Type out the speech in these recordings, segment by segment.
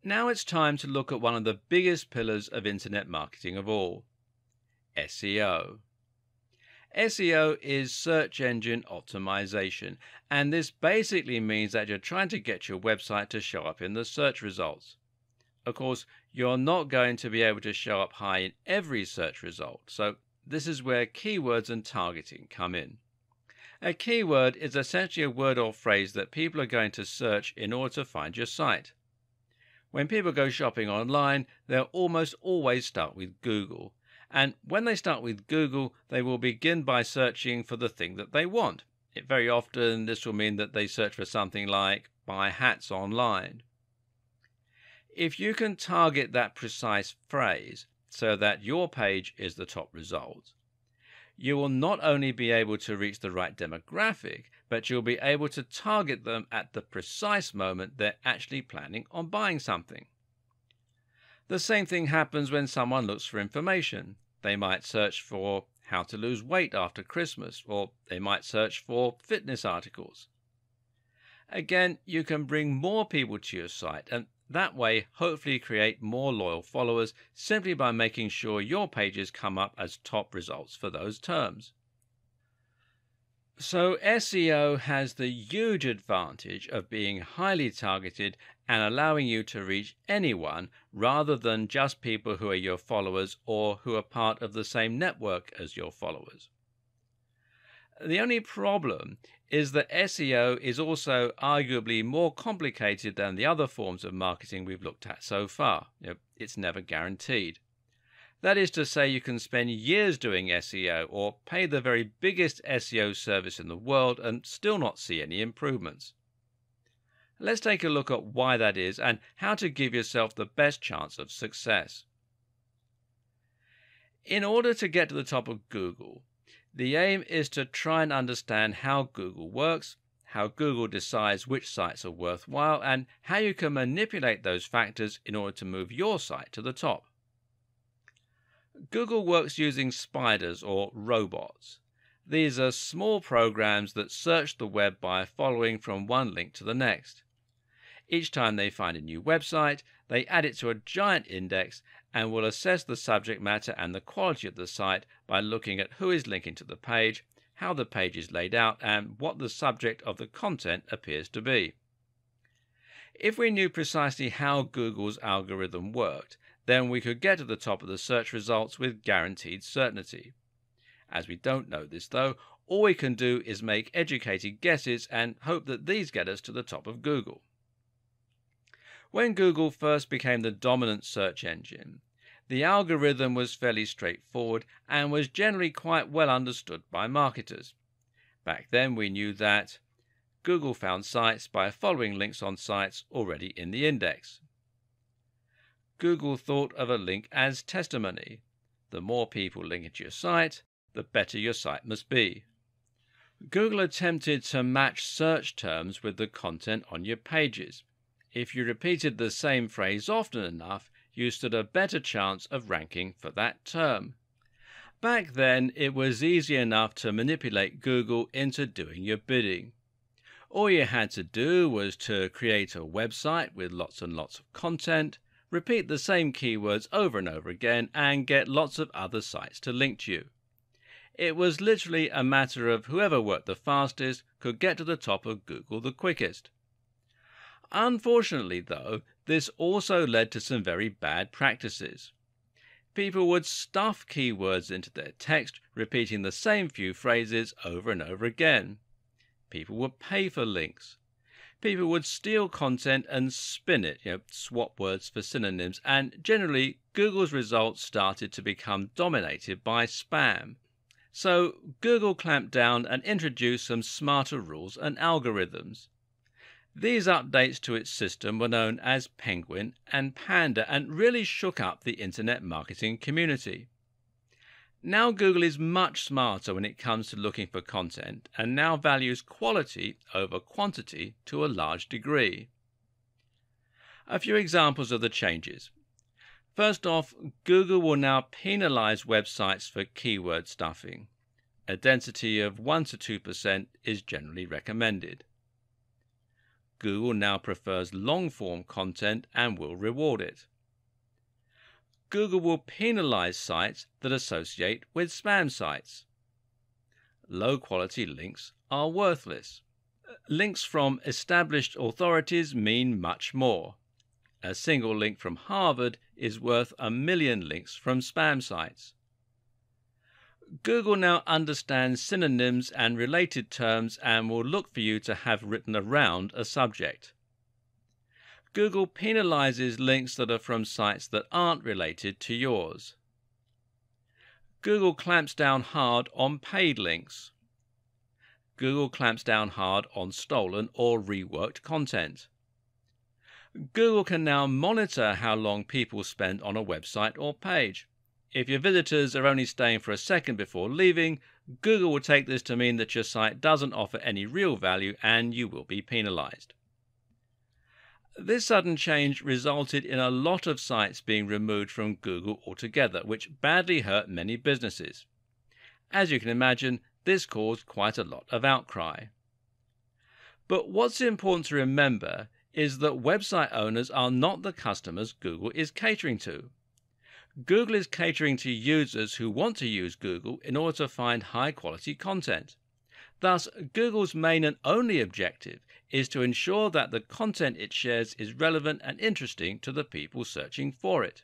Now it's time to look at one of the biggest pillars of internet marketing of all, SEO. SEO is search engine optimization, and this basically means that you're trying to get your website to show up in the search results. Of course, you're not going to be able to show up high in every search result, so this is where keywords and targeting come in. A keyword is essentially a word or phrase that people are going to search in order to find your site. When people go shopping online, they'll almost always start with Google. And when they start with Google, they will begin by searching for the thing that they want. Very often, this will mean that they search for something like buy hats online. If you can target that precise phrase so that your page is the top result, you will not only be able to reach the right demographic, but you'll be able to target them at the precise moment they're actually planning on buying something. The same thing happens when someone looks for information. They might search for how to lose weight after Christmas, or they might search for fitness articles. Again, you can bring more people to your site, and that way hopefully create more loyal followers simply by making sure your pages come up as top results for those terms. So SEO has the huge advantage of being highly targeted and allowing you to reach anyone rather than just people who are your followers or who are part of the same network as your followers. The only problem is that SEO is also arguably more complicated than the other forms of marketing we've looked at so far. It's never guaranteed. That is to say, you can spend years doing SEO or pay the very biggest SEO service in the world and still not see any improvements. Let's take a look at why that is and how to give yourself the best chance of success. In order to get to the top of Google, the aim is to try and understand how Google works, how Google decides which sites are worthwhile, and how you can manipulate those factors in order to move your site to the top. Google works using spiders or robots. These are small programs that search the web by following from one link to the next. Each time they find a new website, they add it to a giant index and will assess the subject matter and the quality of the site by looking at who is linking to the page, how the page is laid out, and what the subject of the content appears to be. If we knew precisely how Google's algorithm worked, then we could get to the top of the search results with guaranteed certainty. As we don't know this though, all we can do is make educated guesses and hope that these get us to the top of Google. When Google first became the dominant search engine, the algorithm was fairly straightforward and was generally quite well understood by marketers. Back then we knew that Google found sites by following links on sites already in the index. Google thought of a link as testimony. The more people link into your site, the better your site must be. Google attempted to match search terms with the content on your pages. If you repeated the same phrase often enough, you stood a better chance of ranking for that term. Back then, it was easy enough to manipulate Google into doing your bidding. All you had to do was to create a website with lots and lots of content, repeat the same keywords over and over again, and get lots of other sites to link to you. It was literally a matter of whoever worked the fastest could get to the top of Google the quickest. Unfortunately, though, this also led to some very bad practices. People would stuff keywords into their text, repeating the same few phrases over and over again. People would pay for links. People would steal content and spin it, swap words for synonyms, and generally Google's results started to become dominated by spam. So Google clamped down and introduced some smarter rules and algorithms. These updates to its system were known as Penguin and Panda and really shook up the internet marketing community. Now Google is much smarter when it comes to looking for content and now values quality over quantity to a large degree. A few examples of the changes. First off, Google will now penalize websites for keyword stuffing. A density of 1 to 2% is generally recommended. Google now prefers long-form content and will reward it. Google will penalize sites that associate with spam sites. Low-quality links are worthless. Links from established authorities mean much more. A single link from Harvard is worth 1,000,000 links from spam sites. Google now understands synonyms and related terms and will look for you to have written around a subject. Google penalizes links that are from sites that aren't related to yours. Google clamps down hard on paid links. Google clamps down hard on stolen or reworked content. Google can now monitor how long people spend on a website or page. If your visitors are only staying for a second before leaving, Google will take this to mean that your site doesn't offer any real value and you will be penalized. This sudden change resulted in a lot of sites being removed from Google altogether, which badly hurt many businesses. As you can imagine, this caused quite a lot of outcry. But what's important to remember is that website owners are not the customers Google is catering to. Google is catering to users who want to use Google in order to find high-quality content. Thus, Google's main and only objective is to ensure that the content it shares is relevant and interesting to the people searching for it.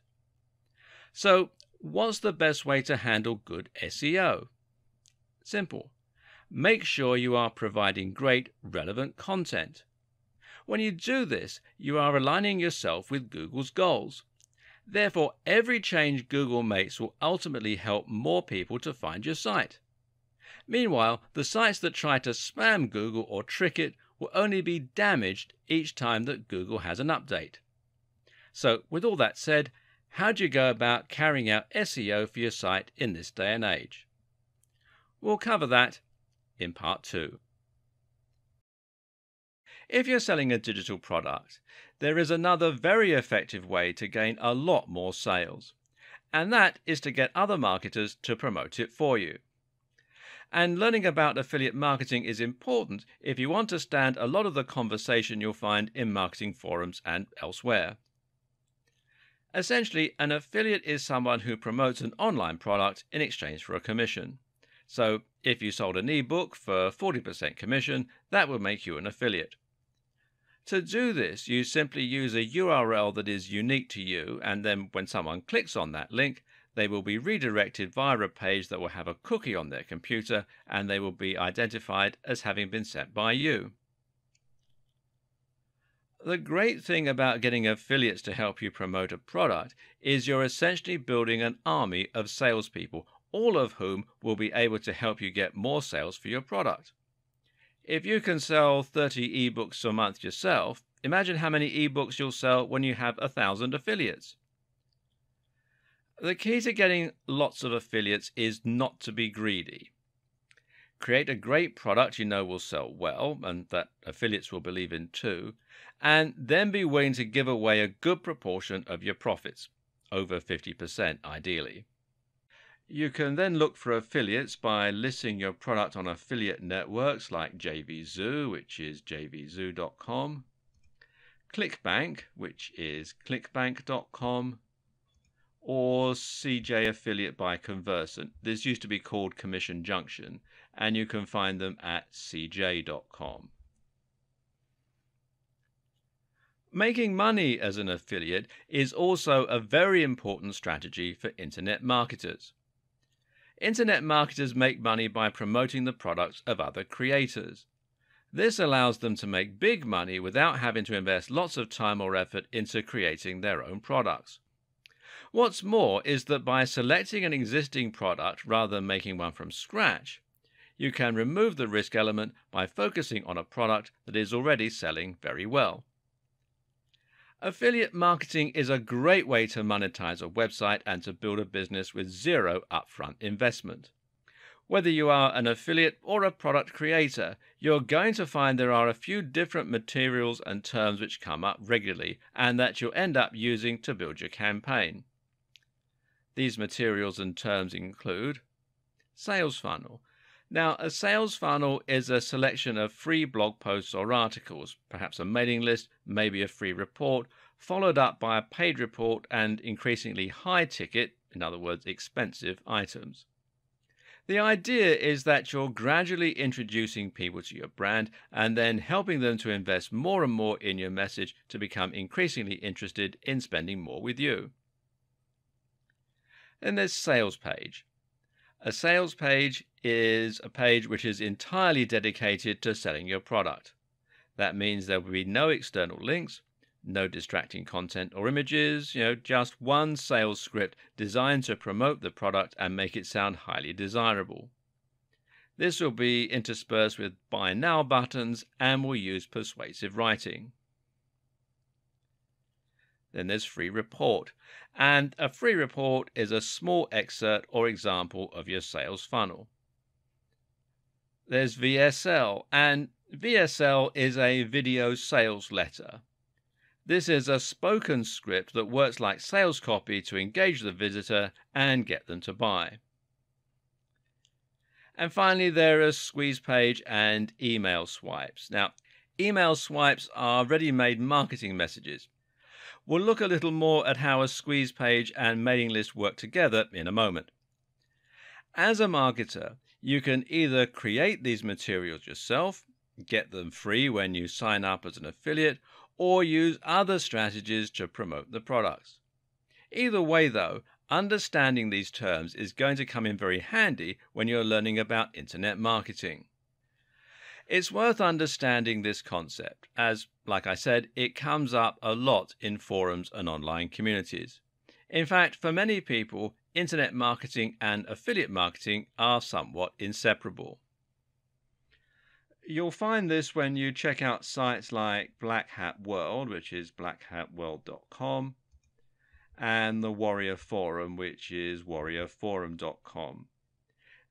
So, what's the best way to handle good SEO? Simple. Make sure you are providing great, relevant content. When you do this, you are aligning yourself with Google's goals. Therefore, every change Google makes will ultimately help more people to find your site. Meanwhile, the sites that try to spam Google or trick it will only be damaged each time that Google has an update. So, with all that said, how do you go about carrying out SEO for your site in this day and age? We'll cover that in part 2. If you're selling a digital product, there is another very effective way to gain a lot more sales, and that is to get other marketers to promote it for you. And learning about affiliate marketing is important if you want to stand a lot of the conversation you'll find in marketing forums and elsewhere. Essentially, an affiliate is someone who promotes an online product in exchange for a commission. So, if you sold an ebook for 40% commission, that would make you an affiliate. To do this, you simply use a URL that is unique to you, and then when someone clicks on that link, they will be redirected via a page that will have a cookie on their computer, and they will be identified as having been sent by you. The great thing about getting affiliates to help you promote a product is you're essentially building an army of salespeople, all of whom will be able to help you get more sales for your product. If you can sell 30 ebooks a month yourself, imagine how many ebooks you'll sell when you have 1,000 affiliates. The key to getting lots of affiliates is not to be greedy. Create a great product you know will sell well, and that affiliates will believe in too, and then be willing to give away a good proportion of your profits, over 50% ideally. You can then look for affiliates by listing your product on affiliate networks like JVZoo, which is jvzoo.com, ClickBank, which is clickbank.com, or CJ Affiliate by Conversant. This used to be called Commission Junction, and you can find them at cj.com. Making money as an affiliate is also a very important strategy for internet marketers. Internet marketers make money by promoting the products of other creators. This allows them to make big money without having to invest lots of time or effort into creating their own products. What's more is that by selecting an existing product rather than making one from scratch, you can remove the risk element by focusing on a product that is already selling very well. Affiliate marketing is a great way to monetize a website and to build a business with zero upfront investment. Whether you are an affiliate or a product creator, you're going to find there are a few different materials and terms which come up regularly and that you'll end up using to build your campaign. These materials and terms include sales funnel. Now, a sales funnel is a selection of free blog posts or articles, perhaps a mailing list, maybe a free report, followed up by a paid report and increasingly high ticket, in other words, expensive items. The idea is that you're gradually introducing people to your brand and then helping them to invest more and more in your message to become increasingly interested in spending more with you. Then there's sales page. A sales page is a page which is entirely dedicated to selling your product. That means there will be no external links, no distracting content or images, just one sales script designed to promote the product and make it sound highly desirable. This will be interspersed with buy now buttons and will use persuasive writing. Then there's free report. And a free report is a small excerpt or example of your sales funnel. There's VSL, and VSL is a video sales letter. This is a spoken script that works like sales copy to engage the visitor and get them to buy. And finally, there are squeeze page and email swipes. Now, email swipes are ready-made marketing messages. We'll look a little more at how a squeeze page and mailing list work together in a moment. As a marketer, you can either create these materials yourself, get them free when you sign up as an affiliate, or use other strategies to promote the products. Either way, though, understanding these terms is going to come in very handy when you're learning about internet marketing. It's worth understanding this concept as, like I said, it comes up a lot in forums and online communities. In fact, for many people, internet marketing and affiliate marketing are somewhat inseparable. You'll find this when you check out sites like Black Hat World, which is blackhatworld.com, and the Warrior Forum, which is warriorforum.com.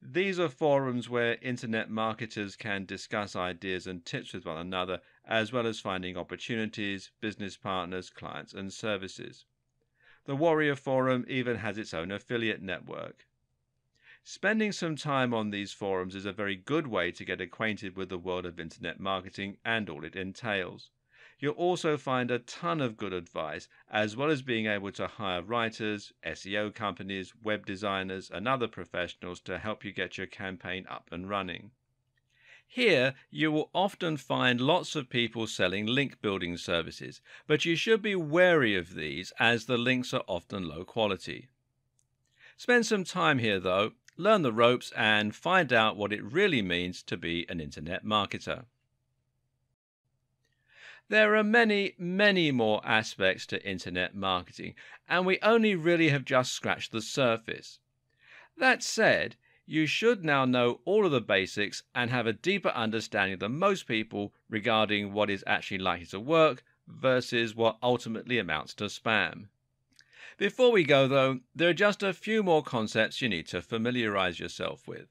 These are forums where internet marketers can discuss ideas and tips with one another, as well as finding opportunities, business partners, clients, and services. The Warrior Forum even has its own affiliate network. Spending some time on these forums is a very good way to get acquainted with the world of internet marketing and all it entails. You'll also find a ton of good advice, as well as being able to hire writers, SEO companies, web designers, and other professionals to help you get your campaign up and running. Here, you will often find lots of people selling link building services, but you should be wary of these as the links are often low quality. Spend some time here though, learn the ropes, and find out what it really means to be an internet marketer. There are many, many more aspects to internet marketing, and we only really have just scratched the surface. That said, you should now know all of the basics and have a deeper understanding than most people regarding what is actually likely to work versus what ultimately amounts to spam. Before we go, though, there are just a few more concepts you need to familiarize yourself with.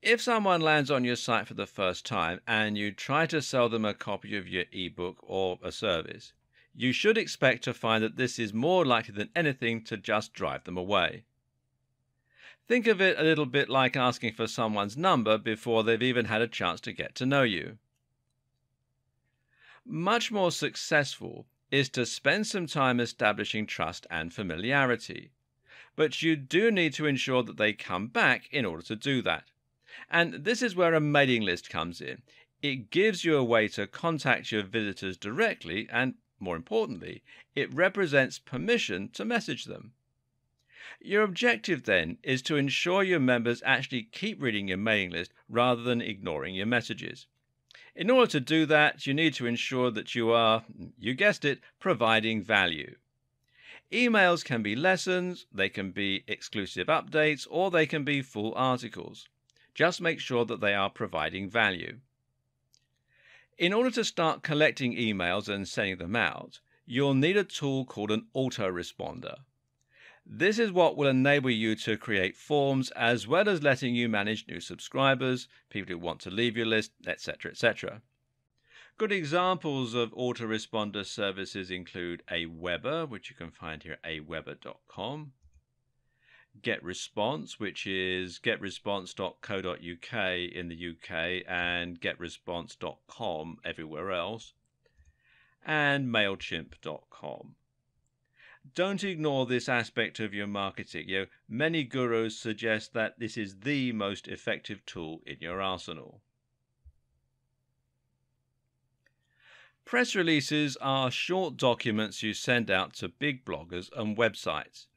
If someone lands on your site for the first time and you try to sell them a copy of your ebook or a service, you should expect to find that this is more likely than anything to just drive them away. Think of it a little bit like asking for someone's number before they've even had a chance to get to know you. Much more successful is to spend some time establishing trust and familiarity, but you do need to ensure that they come back in order to do that. And this is where a mailing list comes in. It gives you a way to contact your visitors directly and, more importantly, it represents permission to message them. Your objective then is to ensure your members actually keep reading your mailing list rather than ignoring your messages. In order to do that, you need to ensure that you are, you guessed it, providing value. Emails can be lessons, they can be exclusive updates, or they can be full articles. Just make sure that they are providing value. In order to start collecting emails and sending them out, you'll need a tool called an autoresponder. This is what will enable you to create forms as well as letting you manage new subscribers, people who want to leave your list, etc., etc. Good examples of autoresponder services include Aweber, which you can find here at aweber.com, GetResponse, which is getresponse.co.uk in the UK and getresponse.com everywhere else, and MailChimp.com. Don't ignore this aspect of your marketing. Many gurus suggest that this is the most effective tool in your arsenal. Press releases are short documents you send out to big bloggers and websites.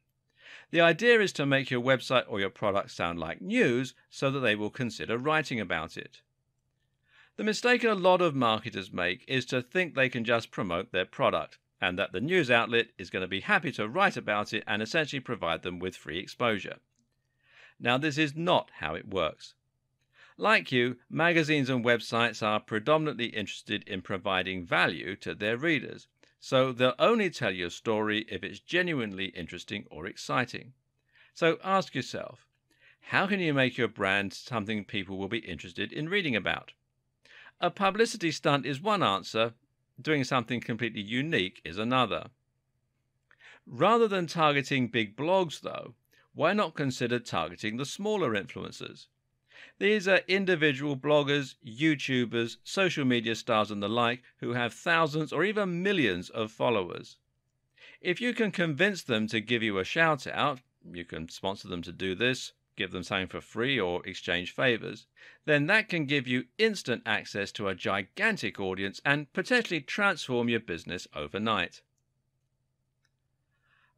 The idea is to make your website or your product sound like news so that they will consider writing about it. The mistake a lot of marketers make is to think they can just promote their product, and that the news outlet is going to be happy to write about it and essentially provide them with free exposure. Now, this is not how it works. Like you, magazines and websites are predominantly interested in providing value to their readers, so they'll only tell you a story if it's genuinely interesting or exciting. So ask yourself, how can you make your brand something people will be interested in reading about? A publicity stunt is one answer. Doing something completely unique is another. Rather than targeting big blogs, though, why not consider targeting the smaller influencers? These are individual bloggers, YouTubers, social media stars and the like who have thousands or even millions of followers. If you can convince them to give you a shout out, you can sponsor them to do this, give them something for free or exchange favors, then that can give you instant access to a gigantic audience and potentially transform your business overnight.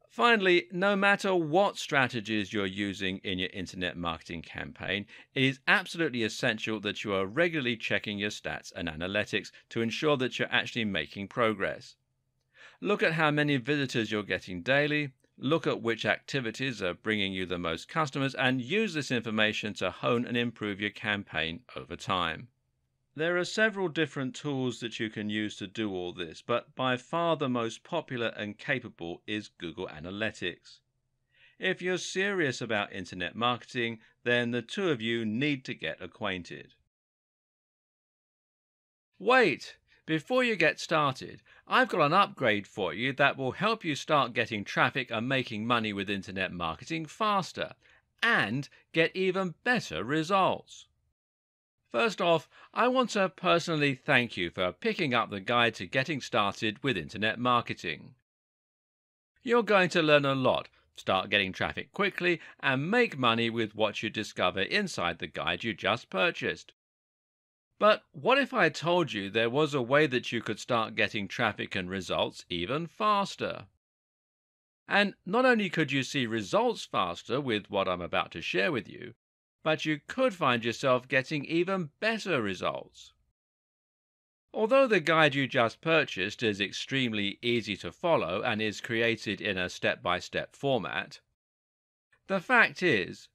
Finally, no matter what strategies you're using in your internet marketing campaign, it is absolutely essential that you are regularly checking your stats and analytics to ensure that you're actually making progress. Look at how many visitors you're getting daily, look at which activities are bringing you the most customers, and use this information to hone and improve your campaign over time. There are several different tools that you can use to do all this, but by far the most popular and capable is Google Analytics. If you're serious about internet marketing, then the two of you need to get acquainted. Wait! Before you get started, I've got an upgrade for you that will help you start getting traffic and making money with internet marketing faster and get even better results. First off, I want to personally thank you for picking up the guide to getting started with internet marketing. You're going to learn a lot, start getting traffic quickly, and make money with what you discover inside the guide you just purchased. But what if I told you there was a way that you could start getting traffic and results even faster? And not only could you see results faster with what I'm about to share with you, but you could find yourself getting even better results. Although the guide you just purchased is extremely easy to follow and is created in a step-by-step format, the fact is,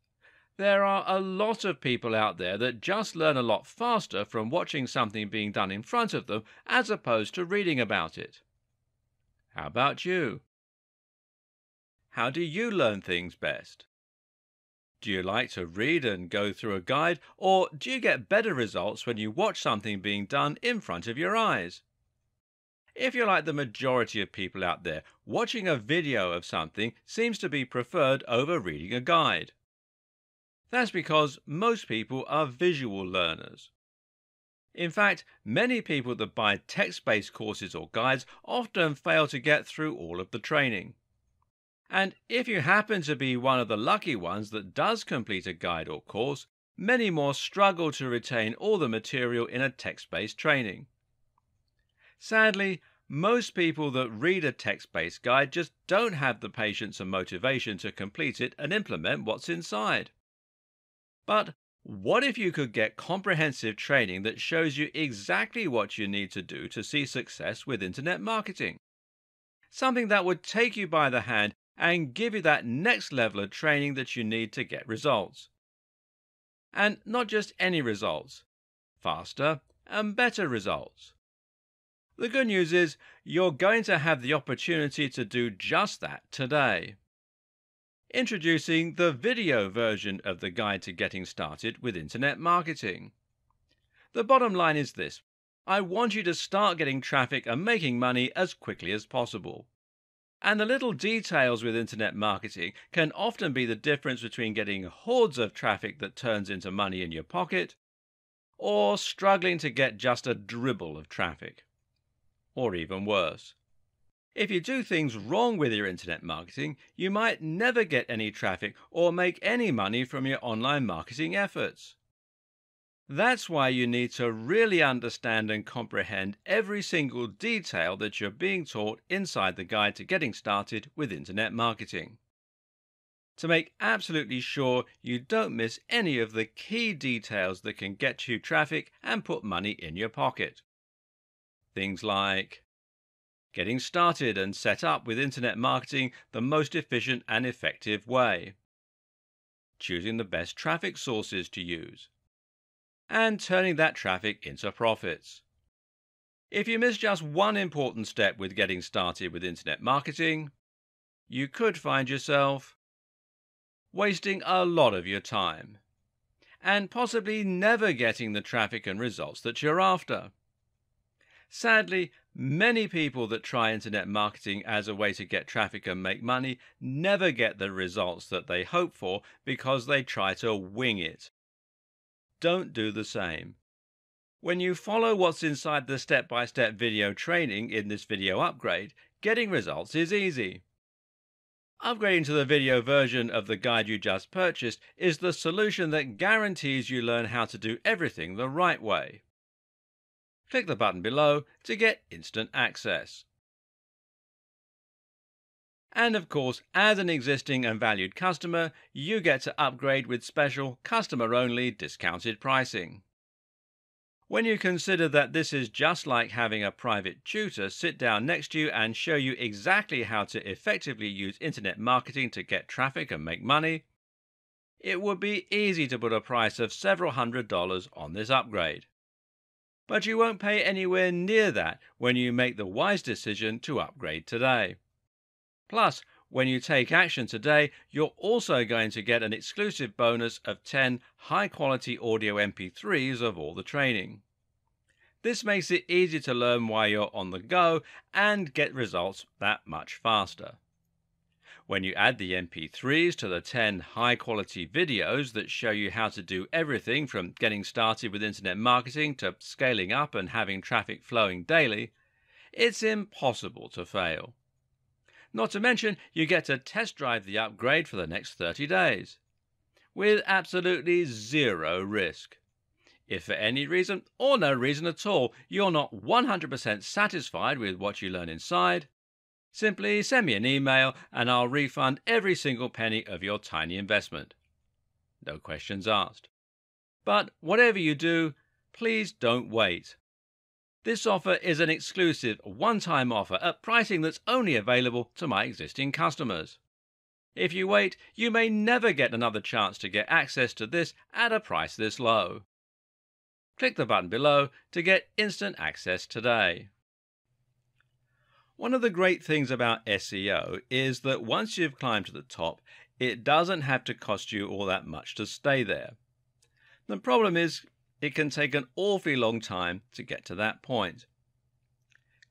there are a lot of people out there that just learn a lot faster from watching something being done in front of them as opposed to reading about it. How about you? How do you learn things best? Do you like to read and go through a guide, or do you get better results when you watch something being done in front of your eyes? If you're like the majority of people out there, watching a video of something seems to be preferred over reading a guide. That's because most people are visual learners. In fact, many people that buy text-based courses or guides often fail to get through all of the training. And if you happen to be one of the lucky ones that does complete a guide or course, many more struggle to retain all the material in a text-based training. Sadly, most people that read a text-based guide just don't have the patience and motivation to complete it and implement what's inside. But what if you could get comprehensive training that shows you exactly what you need to do to see success with internet marketing? Something that would take you by the hand and give you that next level of training that you need to get results. And not just any results, faster and better results. The good news is you're going to have the opportunity to do just that today. Introducing the video version of the Guide to Getting Started with Internet Marketing. The bottom line is this: I want you to start getting traffic and making money as quickly as possible. And the little details with internet marketing can often be the difference between getting hordes of traffic that turns into money in your pocket, or struggling to get just a dribble of traffic. Or even worse. If you do things wrong with your internet marketing, you might never get any traffic or make any money from your online marketing efforts. That's why you need to really understand and comprehend every single detail that you're being taught inside the Guide to Getting Started with Internet Marketing, to make absolutely sure you don't miss any of the key details that can get you traffic and put money in your pocket. Things like getting started and set up with internet marketing the most efficient and effective way, choosing the best traffic sources to use, and turning that traffic into profits. If you miss just one important step with getting started with internet marketing, you could find yourself wasting a lot of your time and possibly never getting the traffic and results that you're after. Sadly, many people that try internet marketing as a way to get traffic and make money never get the results that they hope for because they try to wing it. Don't do the same. When you follow what's inside the step-by-step video training in this video upgrade, getting results is easy. Upgrading to the video version of the guide you just purchased is the solution that guarantees you learn how to do everything the right way. Click the button below to get instant access. And of course, as an existing and valued customer, you get to upgrade with special customer-only discounted pricing. When you consider that this is just like having a private tutor sit down next to you and show you exactly how to effectively use internet marketing to get traffic and make money, it would be easy to put a price of several $100s on this upgrade. But you won't pay anywhere near that when you make the wise decision to upgrade today. Plus, when you take action today, you're also going to get an exclusive bonus of 10 high-quality audio MP3s of all the training. This makes it easy to learn while you're on the go and get results that much faster. When you add the MP3s to the 10 high-quality videos that show you how to do everything from getting started with internet marketing to scaling up and having traffic flowing daily, it's impossible to fail. Not to mention, you get to test drive the upgrade for the next 30 days, with absolutely zero risk. If for any reason, or no reason at all, you're not 100% satisfied with what you learn inside, simply send me an email and I'll refund every single penny of your tiny investment. No questions asked. But whatever you do, please don't wait. This offer is an exclusive one-time offer at pricing that's only available to my existing customers. If you wait, you may never get another chance to get access to this at a price this low. Click the button below to get instant access today. One of the great things about SEO is that once you've climbed to the top, it doesn't have to cost you all that much to stay there. The problem is, it can take an awfully long time to get to that point.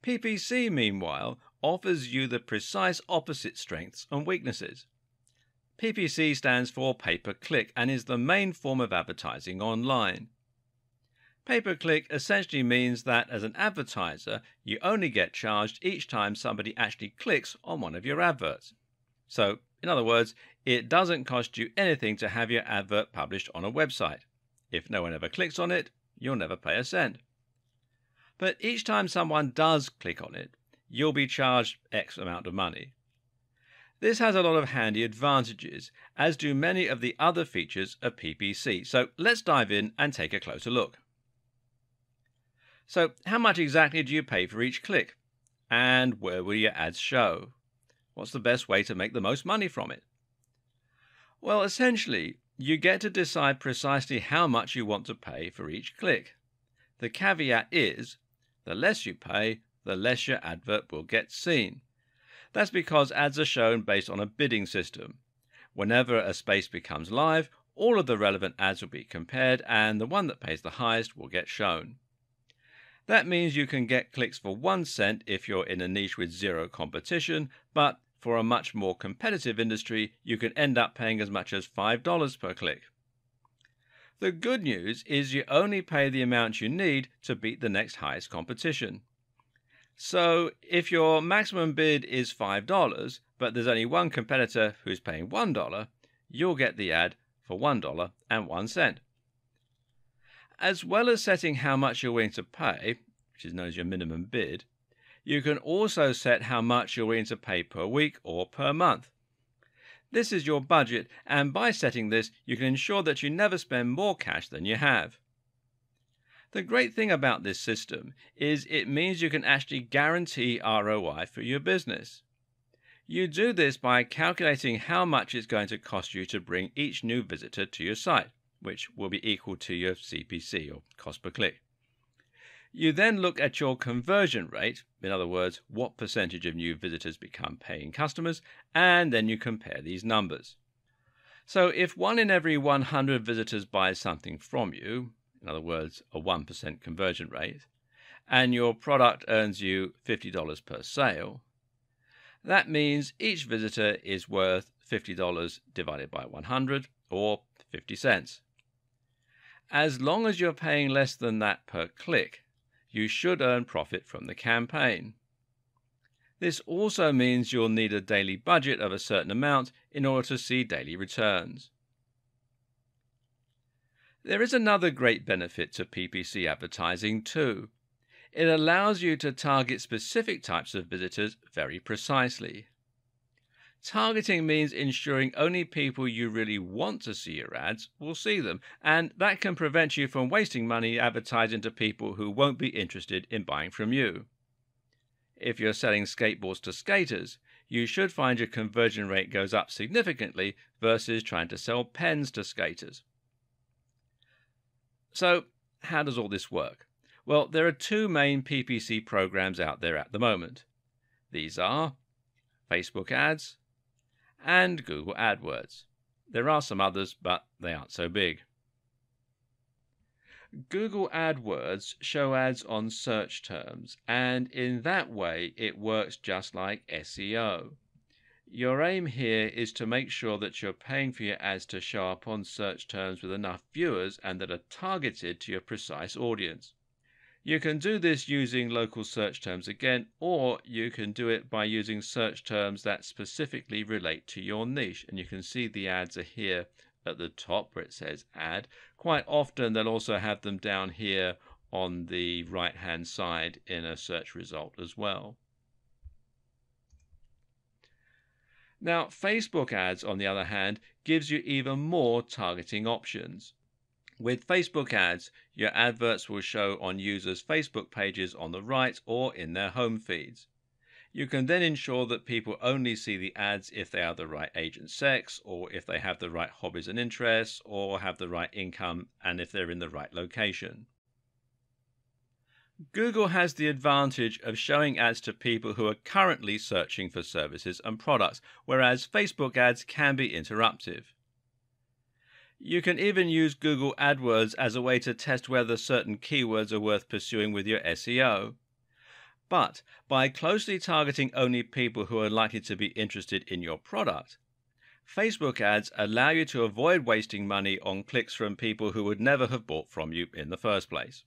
PPC, meanwhile, offers you the precise opposite strengths and weaknesses. PPC stands for pay-per-click and is the main form of advertising online. Pay-per-click essentially means that as an advertiser, you only get charged each time somebody actually clicks on one of your adverts. So, in other words, it doesn't cost you anything to have your advert published on a website. If no one ever clicks on it, you'll never pay a cent. But each time someone does click on it, you'll be charged X amount of money. This has a lot of handy advantages, as do many of the other features of PPC. So let's dive in and take a closer look. So how much exactly do you pay for each click? And where will your ads show? What's the best way to make the most money from it? Well, essentially, you get to decide precisely how much you want to pay for each click. The caveat is, the less you pay, the less your advert will get seen. That's because ads are shown based on a bidding system. Whenever a space becomes live, all of the relevant ads will be compared and the one that pays the highest will get shown. That means you can get clicks for 1 cent if you're in a niche with zero competition, but For a much more competitive industry, you can end up paying as much as $5 per click. The good news is you only pay the amount you need to beat the next highest competition. So if your maximum bid is $5, but there's only one competitor who's paying $1, you'll get the ad for $1.01. As well as setting how much you're willing to pay, which is known as your minimum bid, you can also set how much you're willing to pay per week or per month. This is your budget, and by setting this, you can ensure that you never spend more cash than you have. The great thing about this system is it means you can actually guarantee ROI for your business. You do this by calculating how much it's going to cost you to bring each new visitor to your site, which will be equal to your CPC, or cost per click. You then look at your conversion rate, in other words, what percentage of new visitors become paying customers, and then you compare these numbers. So if 1 in every 100 visitors buys something from you, in other words, a 1% conversion rate, and your product earns you $50 per sale, that means each visitor is worth $50 divided by 100, or 50 cents. As long as you're paying less than that per click, you should earn profit from the campaign. This also means you'll need a daily budget of a certain amount in order to see daily returns. There is another great benefit to PPC advertising too. It allows you to target specific types of visitors very precisely. Targeting means ensuring only people you really want to see your ads will see them, and that can prevent you from wasting money advertising to people who won't be interested in buying from you. If you're selling skateboards to skaters, you should find your conversion rate goes up significantly versus trying to sell pens to skaters. So, how does all this work? Well, there are two main PPC programs out there at the moment. These are Facebook ads and Google AdWords. There are some others, but they aren't so big. Google AdWords show ads on search terms, and in that way it works just like SEO. Your aim here is to make sure that you're paying for your ads to show up on search terms with enough viewers and that are targeted to your precise audience. You can do this using local search terms again, or you can do it by using search terms that specifically relate to your niche. And you can see the ads are here at the top where it says ad. Quite often they'll also have them down here on the right hand side in a search result as well. Now, Facebook ads, on the other hand, gives you even more targeting options. With Facebook ads, your adverts will show on users' Facebook pages on the right or in their home feeds. You can then ensure that people only see the ads if they are the right age and sex, or if they have the right hobbies and interests, or have the right income, and if they're in the right location. Google has the advantage of showing ads to people who are currently searching for services and products, whereas Facebook ads can be interruptive. You can even use Google AdWords as a way to test whether certain keywords are worth pursuing with your SEO. But by closely targeting only people who are likely to be interested in your product, Facebook ads allow you to avoid wasting money on clicks from people who would never have bought from you in the first place.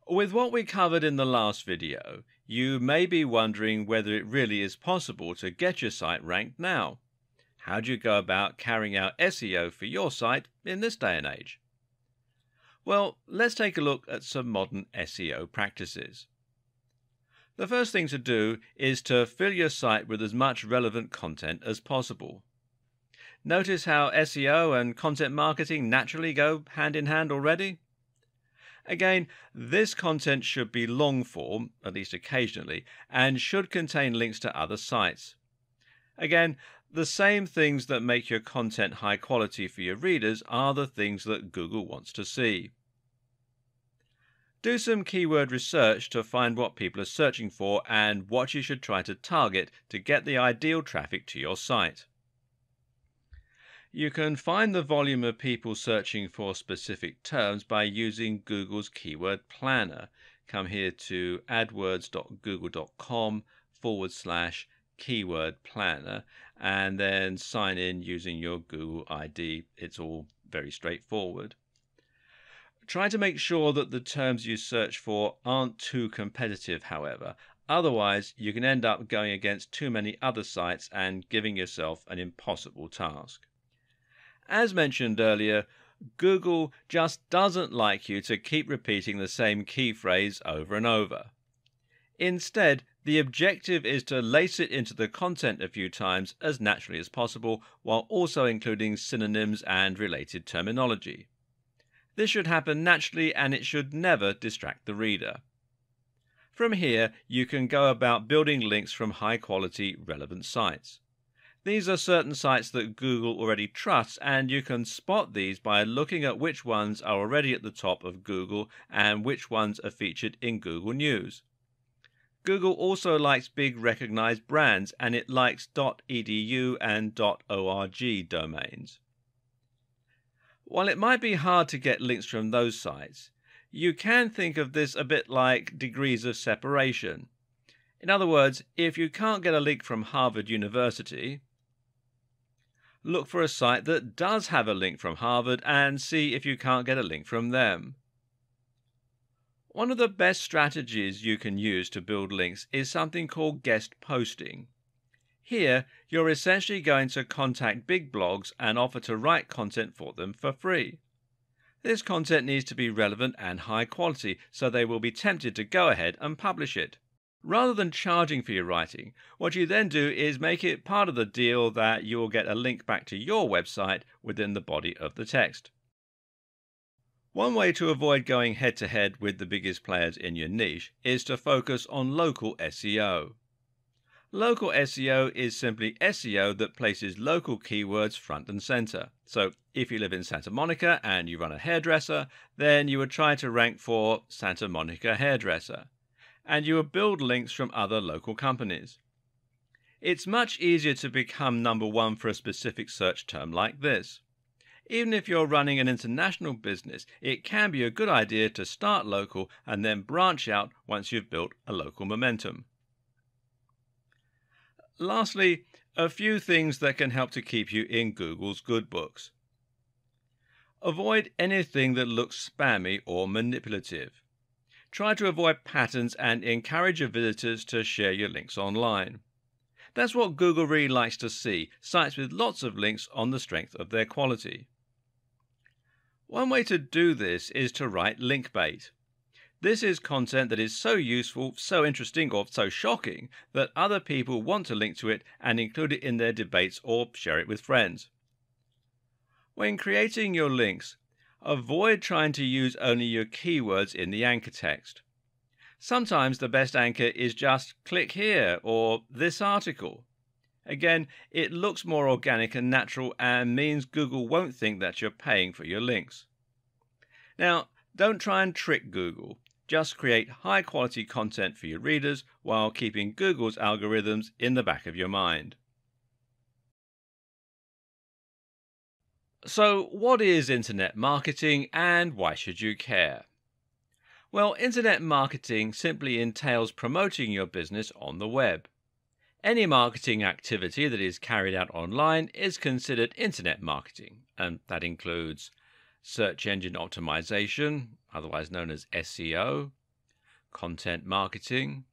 With what we covered in the last video, you may be wondering whether it really is possible to get your site ranked now. How do you go about carrying out SEO for your site in this day and age? Well, let's take a look at some modern SEO practices. The first thing to do is to fill your site with as much relevant content as possible. Notice how SEO and content marketing naturally go hand in hand already? Again, this content should be long form, at least occasionally, and should contain links to other sites. Again, the same things that make your content high quality for your readers are the things that Google wants to see. Do some keyword research to find what people are searching for and what you should try to target to get the ideal traffic to your site. You can find the volume of people searching for specific terms by using Google's Keyword Planner. Come here to adwords.google.com google.com/keyword planner and then sign in using your Google ID. It's all very straightforward. Try to make sure that the terms you search for aren't too competitive, however. Otherwise, you can end up going against too many other sites and giving yourself an impossible task. As mentioned earlier, Google just doesn't like you to keep repeating the same key phrase over and over. Instead, the objective is to lace it into the content a few times as naturally as possible, while also including synonyms and related terminology. This should happen naturally and it should never distract the reader. From here, you can go about building links from high-quality, relevant sites. These are certain sites that Google already trusts, and you can spot these by looking at which ones are already at the top of Google and which ones are featured in Google News. Google also likes big recognized brands, and it likes .edu and .org domains. While it might be hard to get links from those sites, you can think of this a bit like degrees of separation. In other words, if you can't get a link from Harvard University, look for a site that does have a link from Harvard and see if you can't get a link from them. One of the best strategies you can use to build links is something called guest posting. Here, you're essentially going to contact big blogs and offer to write content for them for free. This content needs to be relevant and high quality, so they will be tempted to go ahead and publish it. Rather than charging for your writing, what you then do is make it part of the deal that you will get a link back to your website within the body of the text. One way to avoid going head-to-head with the biggest players in your niche is to focus on local SEO. Local SEO is simply SEO that places local keywords front and center. So if you live in Santa Monica and you run a hairdresser, then you would try to rank for Santa Monica hairdresser, and you would build links from other local companies. It's much easier to become number one for a specific search term like this. Even if you're running an international business, it can be a good idea to start local and then branch out once you've built a local momentum. Lastly, a few things that can help to keep you in Google's good books. Avoid anything that looks spammy or manipulative. Try to avoid patterns and encourage your visitors to share your links online. That's what Google really likes to see, sites with lots of links on the strength of their quality. One way to do this is to write link bait. This is content that is so useful, so interesting, or so shocking that other people want to link to it and include it in their debates or share it with friends. When creating your links, avoid trying to use only your keywords in the anchor text. Sometimes the best anchor is just click here or this article. Again, it looks more organic and natural and means Google won't think that you're paying for your links. Now, don't try and trick Google. Just create high-quality content for your readers while keeping Google's algorithms in the back of your mind. So, what is internet marketing and why should you care? Well, internet marketing simply entails promoting your business on the web. Any marketing activity that is carried out online is considered internet marketing, and that includes search engine optimization, otherwise known as SEO, content marketing,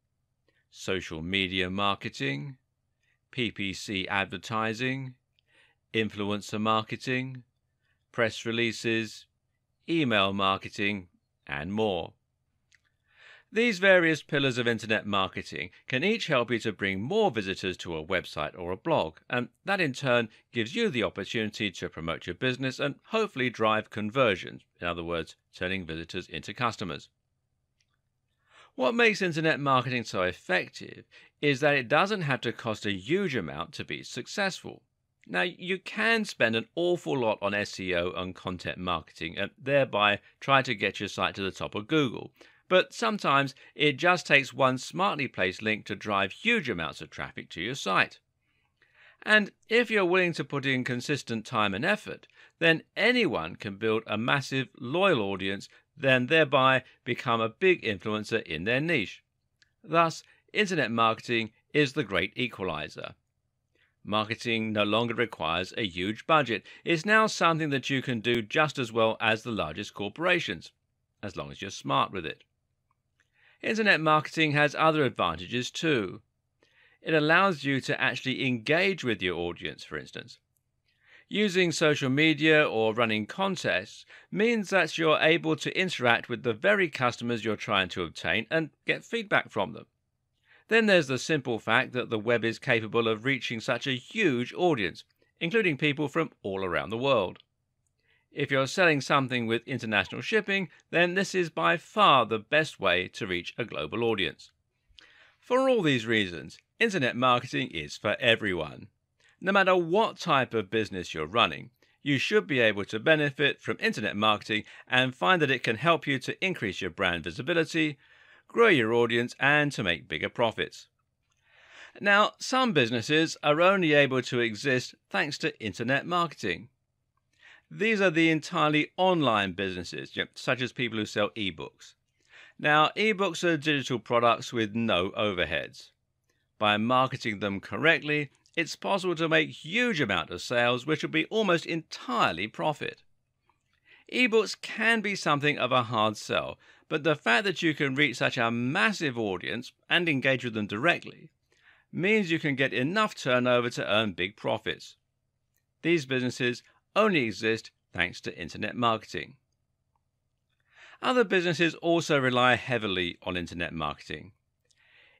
social media marketing, PPC advertising, influencer marketing, press releases, email marketing, and more. These various pillars of internet marketing can each help you to bring more visitors to a website or a blog, and that in turn gives you the opportunity to promote your business and hopefully drive conversions, in other words, turning visitors into customers. What makes internet marketing so effective is that it doesn't have to cost a huge amount to be successful. Now, you can spend an awful lot on SEO and content marketing and thereby try to get your site to the top of Google. But sometimes it just takes one smartly placed link to drive huge amounts of traffic to your site. And if you're willing to put in consistent time and effort, then anyone can build a massive, loyal audience, then thereby become a big influencer in their niche. Thus, internet marketing is the great equalizer. Marketing no longer requires a huge budget. It's now something that you can do just as well as the largest corporations, as long as you're smart with it. Internet marketing has other advantages too. It allows you to actually engage with your audience, for instance. Using social media or running contests means that you're able to interact with the very customers you're trying to obtain and get feedback from them. Then there's the simple fact that the web is capable of reaching such a huge audience, including people from all around the world. If you're selling something with international shipping, then this is by far the best way to reach a global audience. For all these reasons, internet marketing is for everyone. No matter what type of business you're running, you should be able to benefit from internet marketing and find that it can help you to increase your brand visibility, grow your audience, and to make bigger profits. Now, some businesses are only able to exist thanks to internet marketing. These are the entirely online businesses, such as people who sell ebooks. Now, ebooks are digital products with no overheads. By marketing them correctly, it's possible to make huge amounts of sales which will be almost entirely profit. Ebooks can be something of a hard sell, but the fact that you can reach such a massive audience and engage with them directly means you can get enough turnover to earn big profits. These businesses only exist thanks to internet marketing. Other businesses also rely heavily on internet marketing.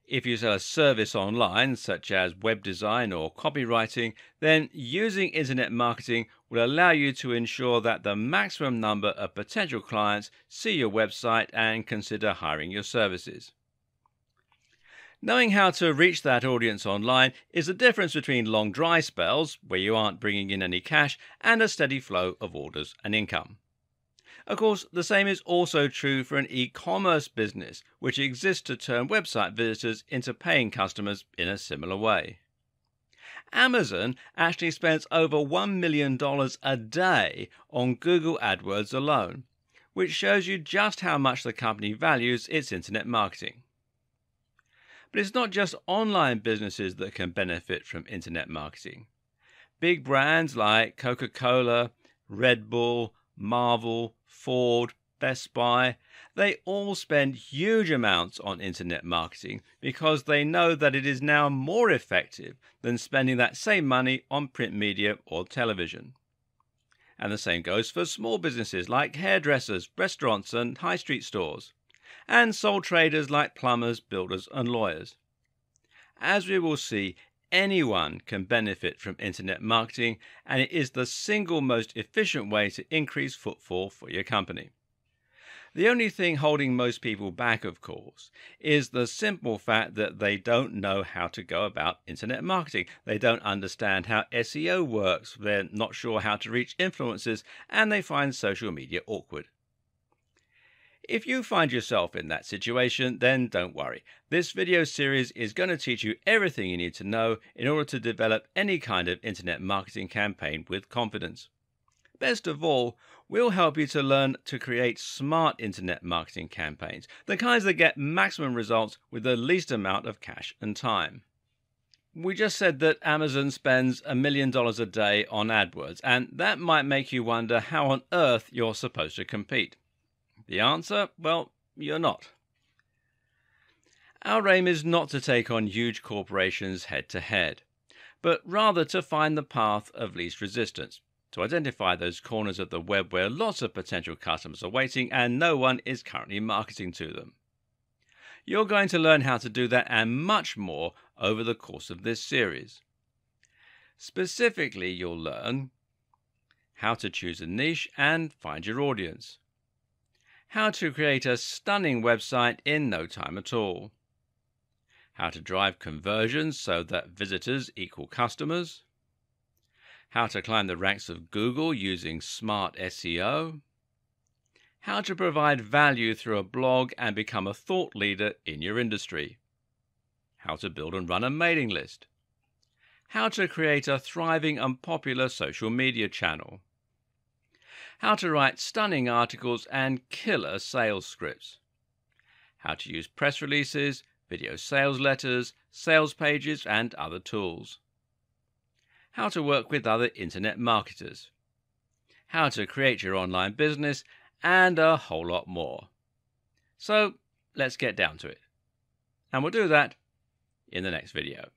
If you sell a service online, such as web design or copywriting, then using internet marketing will allow you to ensure that the maximum number of potential clients see your website and consider hiring your services. Knowing how to reach that audience online is the difference between long dry spells, where you aren't bringing in any cash, and a steady flow of orders and income. Of course, the same is also true for an e-commerce business, which exists to turn website visitors into paying customers in a similar way. Amazon actually spends over $1 million a day on Google AdWords alone, which shows you just how much the company values its internet marketing. But it's not just online businesses that can benefit from internet marketing. Big brands like Coca-Cola, Red Bull, Marvel, Ford, Best Buy, they all spend huge amounts on internet marketing because they know that it is now more effective than spending that same money on print media or television. And the same goes for small businesses like hairdressers, restaurants and high street stores, and sole traders like plumbers, builders and lawyers. As we will see, anyone can benefit from internet marketing, and it is the single most efficient way to increase footfall for your company. The only thing holding most people back, of course, is the simple fact that they don't know how to go about internet marketing. They don't understand how SEO works, they're not sure how to reach influencers, and they find social media awkward. If you find yourself in that situation, then don't worry. This video series is going to teach you everything you need to know in order to develop any kind of internet marketing campaign with confidence. Best of all, we'll help you to learn to create smart internet marketing campaigns, the kinds that get maximum results with the least amount of cash and time. We just said that Amazon spends $1 million a day on AdWords, and that might make you wonder how on earth you're supposed to compete. The answer? Well, you're not. Our aim is not to take on huge corporations head to head, but rather to find the path of least resistance, to identify those corners of the web where lots of potential customers are waiting and no one is currently marketing to them. You're going to learn how to do that and much more over the course of this series. Specifically, you'll learn how to choose a niche and find your audience, how to create a stunning website in no time at all, how to drive conversions so that visitors equal customers, how to climb the ranks of Google using smart SEO, how to provide value through a blog and become a thought leader in your industry, how to build and run a mailing list, how to create a thriving and popular social media channel, how to write stunning articles and killer sales scripts, how to use press releases, video sales letters, sales pages, and other tools. How to work with other internet marketers. How to create your online business, and a whole lot more. So let's get down to it. And we'll do that in the next video.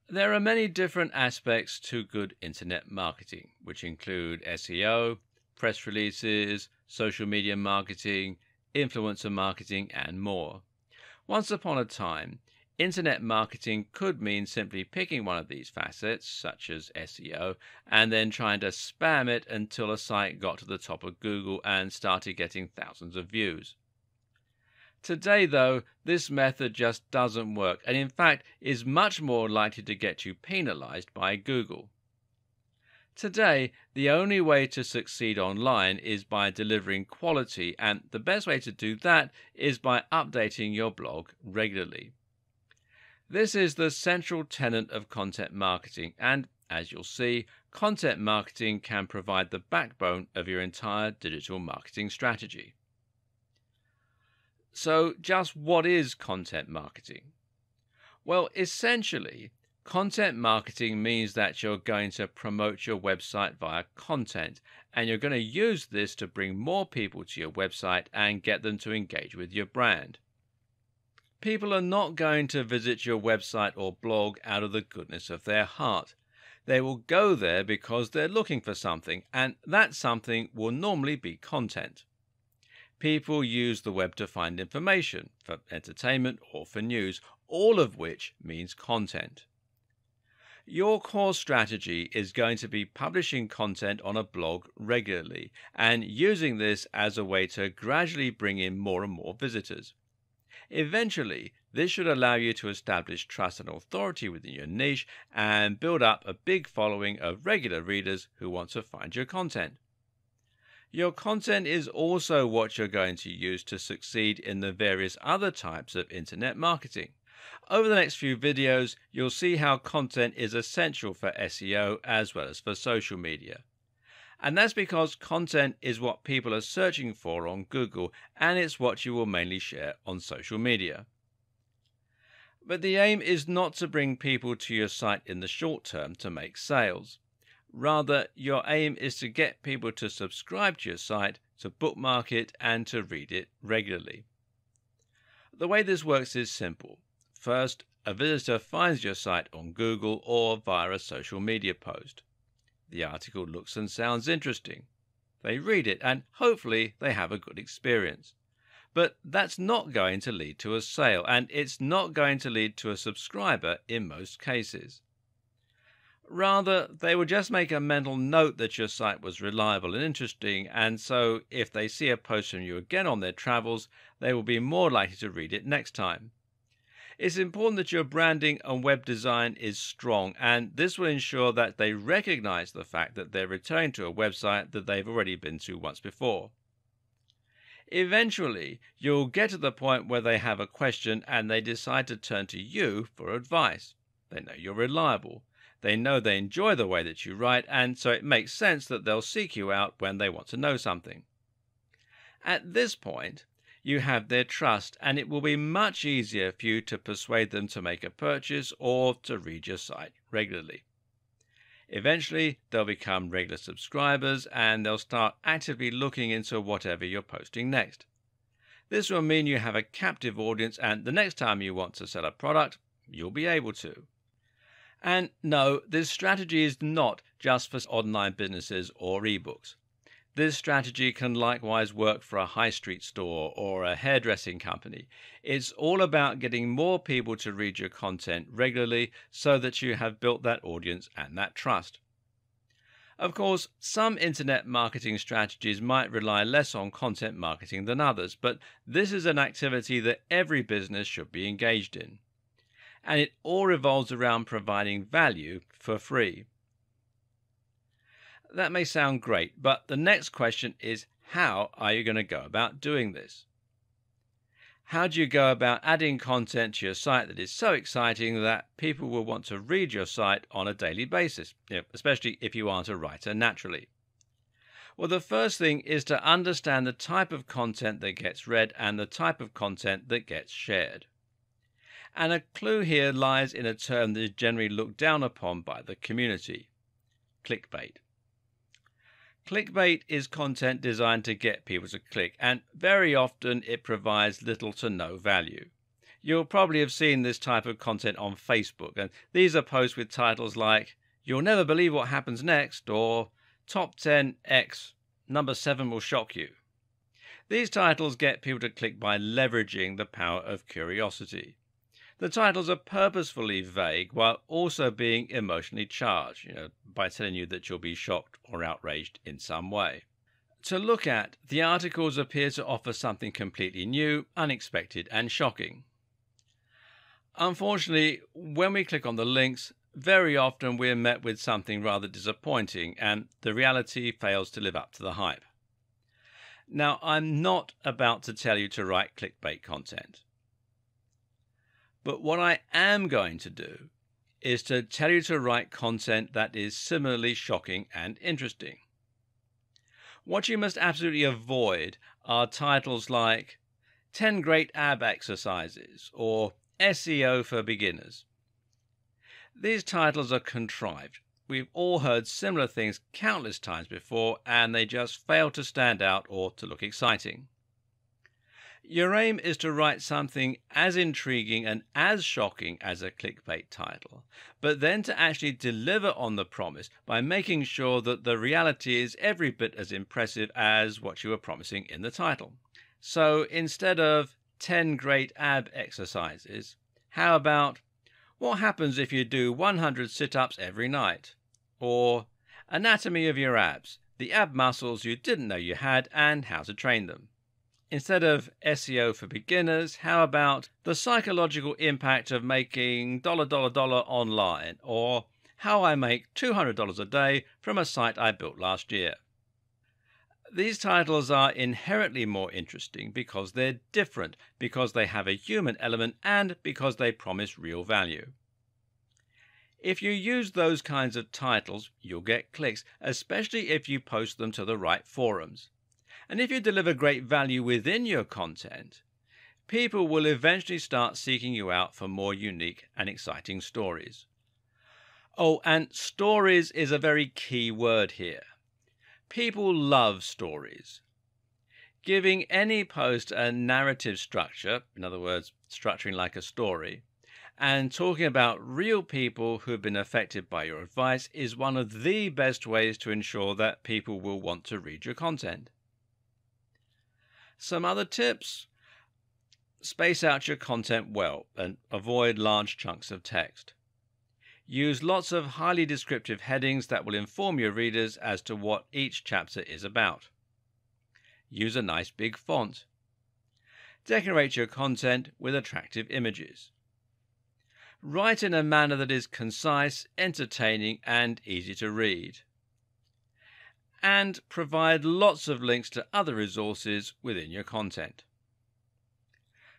There are many different aspects to good internet marketing, which include SEO, press releases, social media marketing, influencer marketing, and more. Once upon a time, internet marketing could mean simply picking one of these facets, such as SEO, and then trying to spam it until a site got to the top of Google and started getting thousands of views. Today, though, this method just doesn't work, and in fact is much more likely to get you penalized by Google. Today, the only way to succeed online is by delivering quality, and the best way to do that is by updating your blog regularly. This is the central tenet of content marketing, and as you'll see, content marketing can provide the backbone of your entire digital marketing strategy. So, just what is content marketing? Well, essentially, content marketing means that you're going to promote your website via content, and you're going to use this to bring more people to your website and get them to engage with your brand. People are not going to visit your website or blog out of the goodness of their heart. They will go there because they're looking for something, and that something will normally be content. People use the web to find information, for entertainment or for news, all of which means content. Your core strategy is going to be publishing content on a blog regularly and using this as a way to gradually bring in more and more visitors. Eventually, this should allow you to establish trust and authority within your niche and build up a big following of regular readers who want to find your content. Your content is also what you're going to use to succeed in the various other types of internet marketing. Over the next few videos, you'll see how content is essential for SEO as well as for social media. And that's because content is what people are searching for on Google, and it's what you will mainly share on social media. But the aim is not to bring people to your site in the short term to make sales. Rather, your aim is to get people to subscribe to your site, to bookmark it, and to read it regularly. The way this works is simple. First, a visitor finds your site on Google or via a social media post. The article looks and sounds interesting. They read it, and hopefully they have a good experience. But that's not going to lead to a sale, and it's not going to lead to a subscriber in most cases. Rather, they will just make a mental note that your site was reliable and interesting, and so if they see a post from you again on their travels, they will be more likely to read it next time. It's important that your branding and web design is strong, and this will ensure that they recognize the fact that they're returning to a website that they've already been to once before. Eventually, you'll get to the point where they have a question and they decide to turn to you for advice. They know you're reliable. They know they enjoy the way that you write, and so it makes sense that they'll seek you out when they want to know something. At this point, you have their trust, and it will be much easier for you to persuade them to make a purchase or to read your site regularly. Eventually, they'll become regular subscribers, and they'll start actively looking into whatever you're posting next. This will mean you have a captive audience, and the next time you want to sell a product, you'll be able to. And no, this strategy is not just for online businesses or ebooks. This strategy can likewise work for a high street store or a hairdressing company. It's all about getting more people to read your content regularly so that you have built that audience and that trust. Of course, some internet marketing strategies might rely less on content marketing than others, but this is an activity that every business should be engaged in. And it all revolves around providing value for free. That may sound great, but the next question is, how are you going to go about doing this? How do you go about adding content to your site that is so exciting that people will want to read your site on a daily basis, especially if you aren't a writer naturally? Well, the first thing is to understand the type of content that gets read and the type of content that gets shared. And a clue here lies in a term that is generally looked down upon by the community: clickbait. Clickbait is content designed to get people to click, and very often it provides little to no value. You'll probably have seen this type of content on Facebook, and these are posts with titles like "You'll never believe what happens next" or "Top 10 X, number 7 will shock you." These titles get people to click by leveraging the power of curiosity. The titles are purposefully vague while also being emotionally charged, by telling you that you'll be shocked or outraged in some way. To look at, the articles appear to offer something completely new, unexpected, and shocking. Unfortunately, when we click on the links, very often we're met with something rather disappointing, and the reality fails to live up to the hype. Now, I'm not about to tell you to write clickbait content. But what I am going to do is to tell you to write content that is similarly shocking and interesting. What you must absolutely avoid are titles like 10 Great Ab Exercises or SEO for Beginners. These titles are contrived. We've all heard similar things countless times before, and they just fail to stand out or to look exciting. Your aim is to write something as intriguing and as shocking as a clickbait title, but then to actually deliver on the promise by making sure that the reality is every bit as impressive as what you were promising in the title. So instead of 10 great ab exercises, how about what happens if you do 100 sit-ups every night? Or anatomy of your abs, the ab muscles you didn't know you had and how to train them. Instead of SEO for beginners, how about the psychological impact of making $dollar online, or how I make $200 a day from a site I built last year? These titles are inherently more interesting because they're different, because they have a human element, and because they promise real value. If you use those kinds of titles, you'll get clicks, especially if you post them to the right forums. And if you deliver great value within your content, people will eventually start seeking you out for more unique and exciting stories. Oh, and stories is a very key word here. People love stories. Giving any post a narrative structure, in other words, structuring like a story, and talking about real people who've been affected by your advice is one of the best ways to ensure that people will want to read your content. Some other tips: space out your content well and avoid large chunks of text. Use lots of highly descriptive headings that will inform your readers as to what each chapter is about. Use a nice big font. Decorate your content with attractive images. Write in a manner that is concise, entertaining, and easy to read. And provide lots of links to other resources within your content.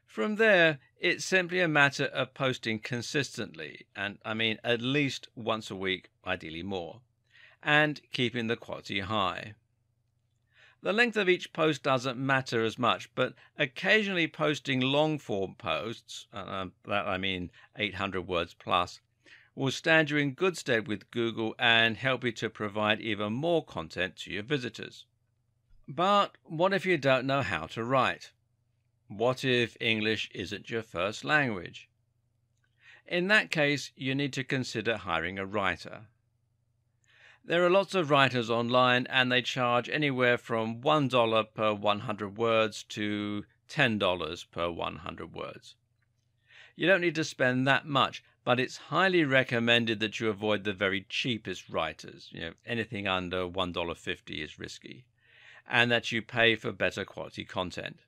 From there, it's simply a matter of posting consistently, and I mean at least once a week, ideally more, and keeping the quality high. The length of each post doesn't matter as much, but occasionally posting long-form posts, that I mean 800 words plus, will stand you in good stead with Google and help you to provide even more content to your visitors. But what if you don't know how to write? What if English isn't your first language? In that case, you need to consider hiring a writer. There are lots of writers online, and they charge anywhere from $1 per 100 words to $10 per 100 words. You don't need to spend that much, but it's highly recommended that you avoid the very cheapest writers. Anything under $1.50 is risky, and that you pay for better quality content.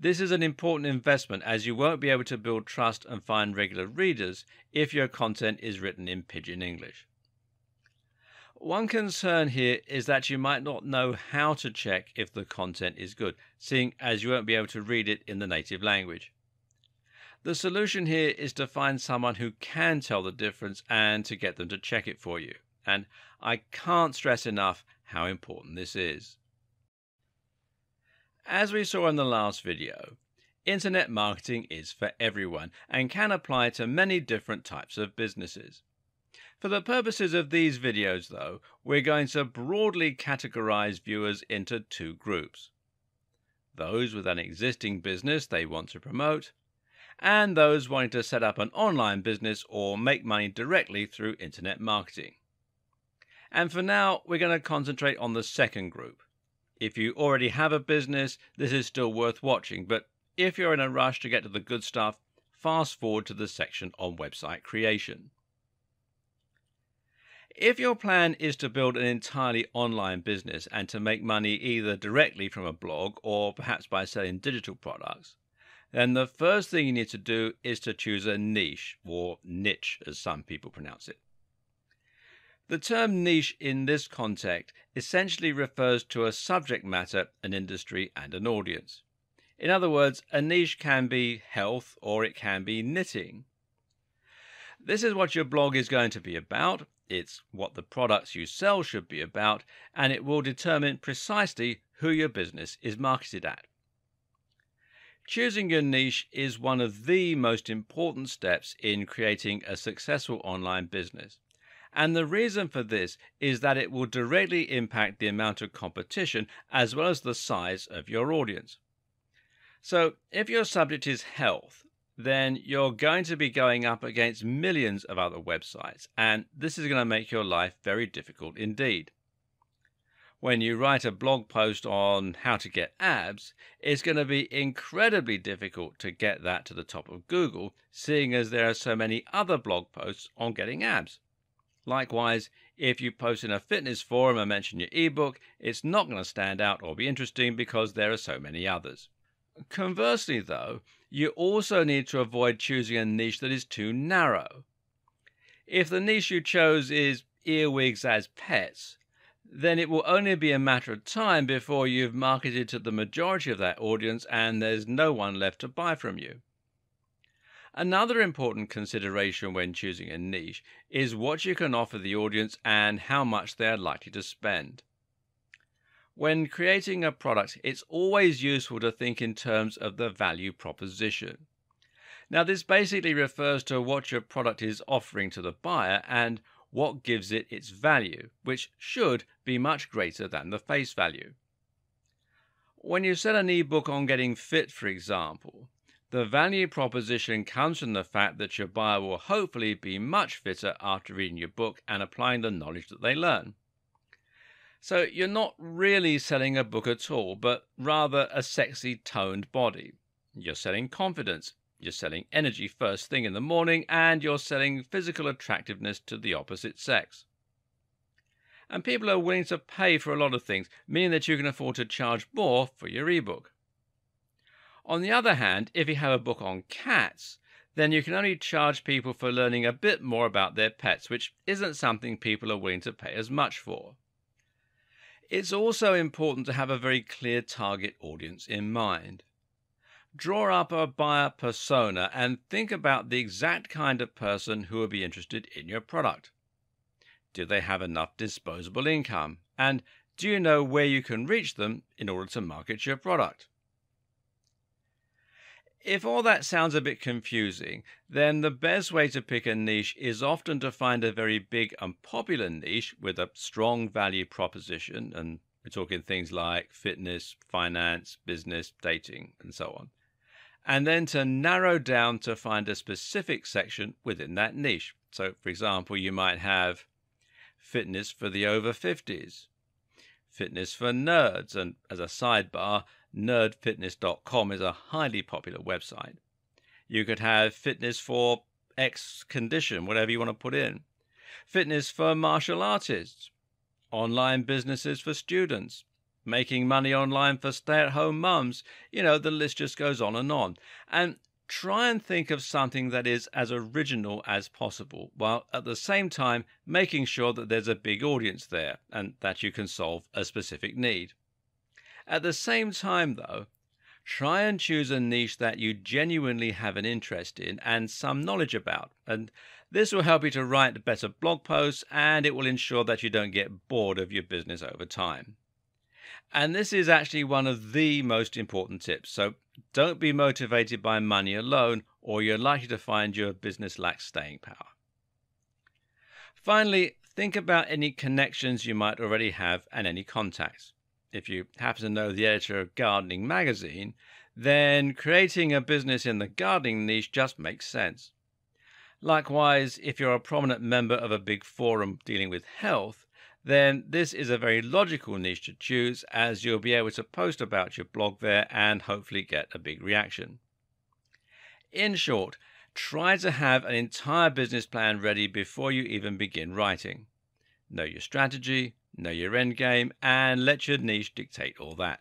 This is an important investment, as you won't be able to build trust and find regular readers if your content is written in pidgin English. One concern here is that you might not know how to check if the content is good, seeing as you won't be able to read it in the native language. The solution here is to find someone who can tell the difference and to get them to check it for you. And I can't stress enough how important this is. As we saw in the last video, internet marketing is for everyone and can apply to many different types of businesses. For the purposes of these videos, though, we're going to broadly categorize viewers into two groups: those with an existing business they want to promote, and those wanting to set up an online business or make money directly through internet marketing. And for now, we're going to concentrate on the second group. If you already have a business, this is still worth watching, but if you're in a rush to get to the good stuff, fast forward to the section on website creation. If your plan is to build an entirely online business and to make money either directly from a blog or perhaps by selling digital products, then the first thing you need to do is to choose a niche, or niche as some people pronounce it. The term niche in this context essentially refers to a subject matter, an industry, and an audience. In other words, a niche can be health or it can be knitting. This is what your blog is going to be about, it's what the products you sell should be about, and it will determine precisely who your business is marketed at. Choosing your niche is one of the most important steps in creating a successful online business. And the reason for this is that it will directly impact the amount of competition as well as the size of your audience. So if your subject is health, then you're going to be going up against millions of other websites, and this is going to make your life very difficult indeed. When you write a blog post on how to get abs, it's going to be incredibly difficult to get that to the top of Google, seeing as there are so many other blog posts on getting abs. Likewise, if you post in a fitness forum and mention your ebook, it's not going to stand out or be interesting because there are so many others. Conversely, though, you also need to avoid choosing a niche that is too narrow. If the niche you chose is earwigs as pets, then it will only be a matter of time before you've marketed to the majority of that audience and there's no one left to buy from you. Another important consideration when choosing a niche is what you can offer the audience and how much they are likely to spend. When creating a product, it's always useful to think in terms of the value proposition. Now, this basically refers to what your product is offering to the buyer and what gives it its value, which should be much greater than the face value. When you sell an ebook on getting fit, for example, the value proposition comes from the fact that your buyer will hopefully be much fitter after reading your book and applying the knowledge that they learn. So you're not really selling a book at all, but rather a sexy toned body. You're selling confidence. You're selling energy first thing in the morning, and you're selling physical attractiveness to the opposite sex. And people are willing to pay for a lot of things, meaning that you can afford to charge more for your ebook. On the other hand, if you have a book on cats, then you can only charge people for learning a bit more about their pets, which isn't something people are willing to pay as much for. It's also important to have a very clear target audience in mind. Draw up a buyer persona and think about the exact kind of person who will be interested in your product. Do they have enough disposable income? And do you know where you can reach them in order to market your product? If all that sounds a bit confusing, then the best way to pick a niche is often to find a very big and popular niche with a strong value proposition, and we're talking things like fitness, finance, business, dating, and so on. And then to narrow down to find a specific section within that niche. So, for example, you might have fitness for the over 50s, fitness for nerds, and as a sidebar, nerdfitness.com is a highly popular website. You could have fitness for X condition, whatever you want to put in, fitness for martial artists, online businesses for students, making money online for stay-at-home mums. The list just goes on. And try and think of something that is as original as possible, while at the same time making sure that there's a big audience there and that you can solve a specific need. At the same time, though, Try and choose a niche that you genuinely have an interest in and some knowledge about. And this will help you to write better blog posts, and it will ensure that you don't get bored of your business over time. And this is actually one of the most important tips. So don't be motivated by money alone, or you're likely to find your business lacks staying power. Finally, think about any connections you might already have and any contacts. If you happen to know the editor of Gardening Magazine, then creating a business in the gardening niche just makes sense. Likewise, if you're a prominent member of a big forum dealing with health, then this is a very logical niche to choose, as you'll be able to post about your blog there and hopefully get a big reaction. In short, try to have an entire business plan ready before you even begin writing. Know your strategy, know your end game, and let your niche dictate all that.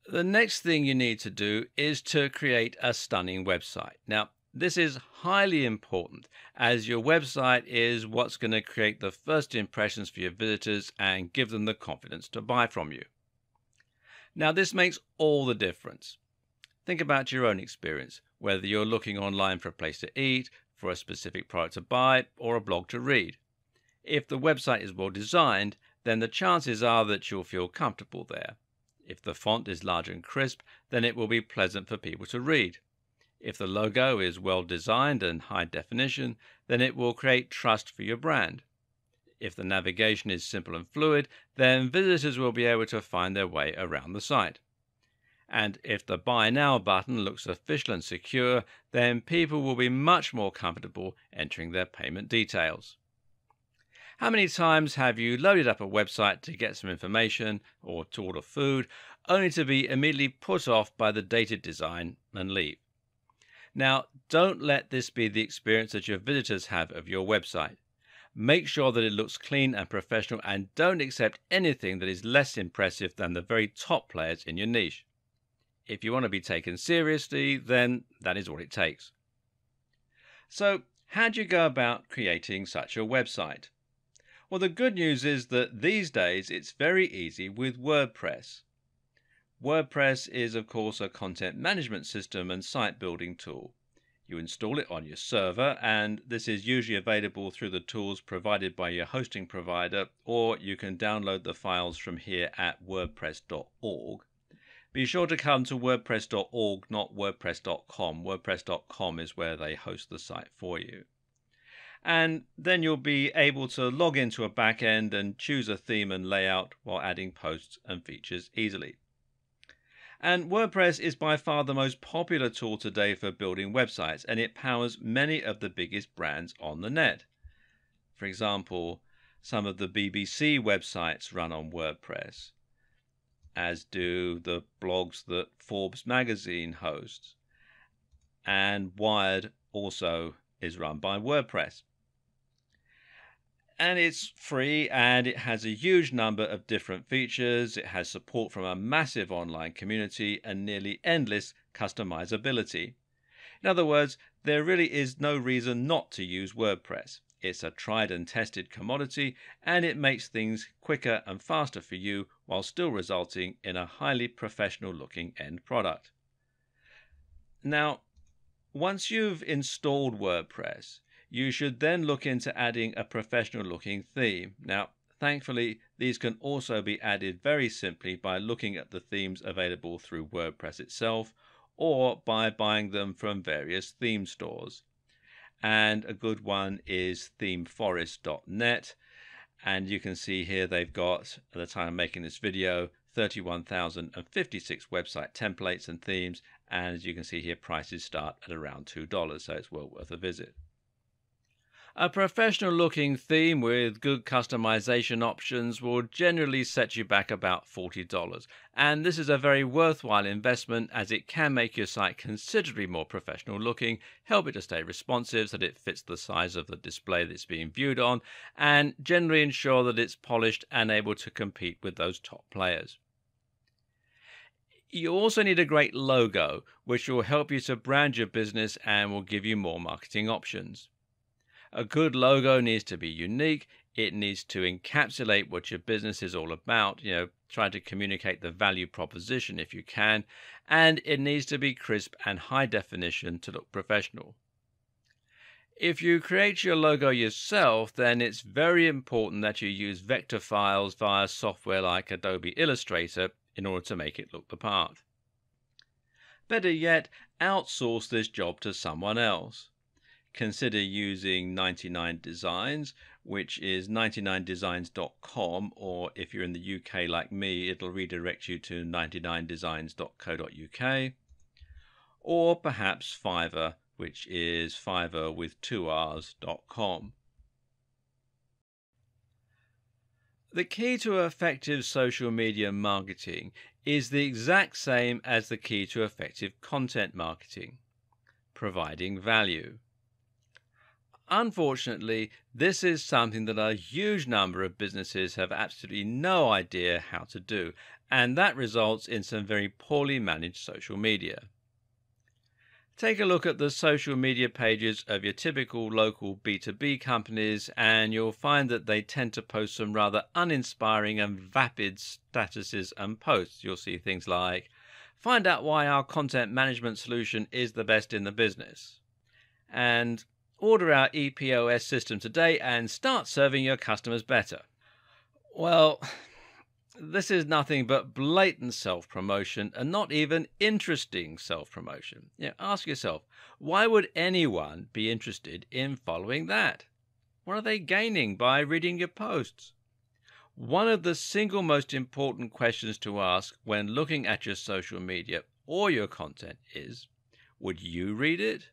The next thing you need to do is to create a stunning website. Now, this is highly important, as your website is what's going to create the first impressions for your visitors and give them the confidence to buy from you. Now, this makes all the difference. Think about your own experience, whether you're looking online for a place to eat, for a specific product to buy, or a blog to read. If the website is well designed, then the chances are that you'll feel comfortable there. If the font is large and crisp, then it will be pleasant for people to read. If the logo is well designed and high definition, then it will create trust for your brand. If the navigation is simple and fluid, then visitors will be able to find their way around the site. And if the Buy Now button looks official and secure, then people will be much more comfortable entering their payment details. How many times have you loaded up a website to get some information or to order food, only to be immediately put off by the dated design and leave? Now, don't let this be the experience that your visitors have of your website. Make sure that it looks clean and professional, and don't accept anything that is less impressive than the very top players in your niche. If you want to be taken seriously, then that is what it takes. So, how do you go about creating such a website? Well, the good news is that these days it's very easy with WordPress. WordPress is, of course, a content management system and site building tool. You install it on your server, and this is usually available through the tools provided by your hosting provider, or you can download the files from here at wordpress.org. Be sure to come to wordpress.org, not wordpress.com. Wordpress.com is where they host the site for you. And then you'll be able to log into a backend and choose a theme and layout while adding posts and features easily. And WordPress is by far the most popular tool today for building websites, and it powers many of the biggest brands on the net. For example, some of the BBC websites run on WordPress, as do the blogs that Forbes magazine hosts, and Wired also is run by WordPress. And it's free, and it has a huge number of different features. It has support from a massive online community and nearly endless customizability. In other words, there really is no reason not to use WordPress. It's a tried and tested commodity, and it makes things quicker and faster for you while still resulting in a highly professional looking end product. Now, once you've installed WordPress, you should then look into adding a professional looking theme. Now, thankfully, these can also be added very simply by looking at the themes available through WordPress itself, or by buying them from various theme stores. And a good one is themeforest.net, and you can see here they've got, at the time of making this video, 31,056 website templates and themes, and as you can see here, prices start at around $2, so it's well worth a visit. A professional looking theme with good customization options will generally set you back about $40, and this is a very worthwhile investment, as it can make your site considerably more professional looking, help it to stay responsive so that it fits the size of the display that it's being viewed on, and generally ensure that it's polished and able to compete with those top players. You also need a great logo, which will help you to brand your business and will give you more marketing options. A good logo needs to be unique. It needs to encapsulate what your business is all about, try to communicate the value proposition if you can, and it needs to be crisp and high definition to look professional. If you create your logo yourself, then it's very important that you use vector files via software like Adobe Illustrator in order to make it look the part. Better yet, outsource this job to someone else. Consider using 99 Designs, which is 99designs.com, or if you're in the UK like me, it'll redirect you to 99designs.co.uk, or perhaps Fiverr, which is Fiverr with 2Rs.com. The key to effective social media marketing is the exact same as the key to effective content marketing: providing value. Unfortunately, this is something that a huge number of businesses have absolutely no idea how to do, and that results in some very poorly managed social media. Take a look at the social media pages of your typical local B2B companies, and you'll find that they tend to post some rather uninspiring and vapid statuses and posts. You'll see things like, "Find out why our content management solution is the best in the business," and "Order our EPOS system today and start serving your customers better." Well, this is nothing but blatant self-promotion, and not even interesting self-promotion. Ask yourself, why would anyone be interested in following that? What are they gaining by reading your posts? One of the single most important questions to ask when looking at your social media or your content is, would you read it?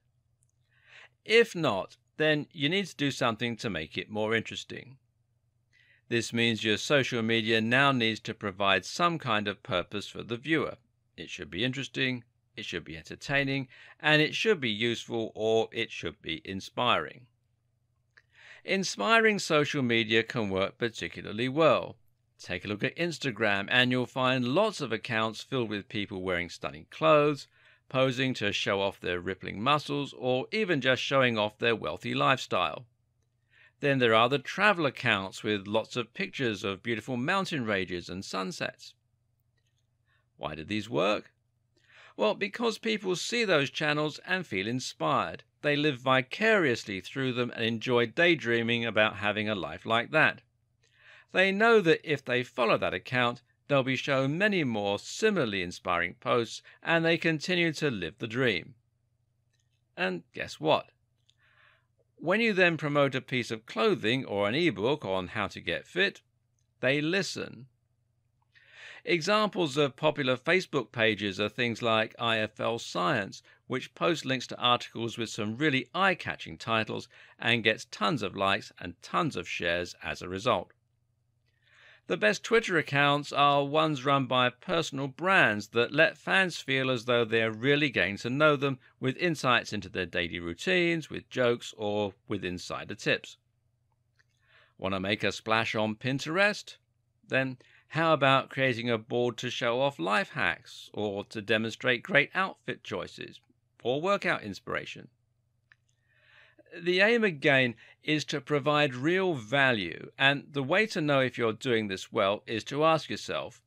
If not, then you need to do something to make it more interesting. This means your social media now needs to provide some kind of purpose for the viewer. It should be interesting, it should be entertaining, and it should be useful, or it should be inspiring. Inspiring social media can work particularly well. Take a look at Instagram and you'll find lots of accounts filled with people wearing stunning clothes, posing to show off their rippling muscles, or even just showing off their wealthy lifestyle. Then there are the travel accounts with lots of pictures of beautiful mountain ranges and sunsets. Why do these work? Well, because people see those channels and feel inspired. They live vicariously through them and enjoy daydreaming about having a life like that. They know that if they follow that account, they'll be shown many more similarly inspiring posts, and they continue to live the dream. And guess what? When you then promote a piece of clothing or an ebook on how to get fit, they listen. Examples of popular Facebook pages are things like IFL Science, which posts links to articles with some really eye-catching titles and gets tons of likes and tons of shares as a result. The best Twitter accounts are ones run by personal brands that let fans feel as though they are really getting to know them, with insights into their daily routines, with jokes, or with insider tips. Want to make a splash on Pinterest? Then how about creating a board to show off life hacks, or to demonstrate great outfit choices, or workout inspiration? The aim again is to provide real value, and the way to know if you're doing this well is to ask yourself,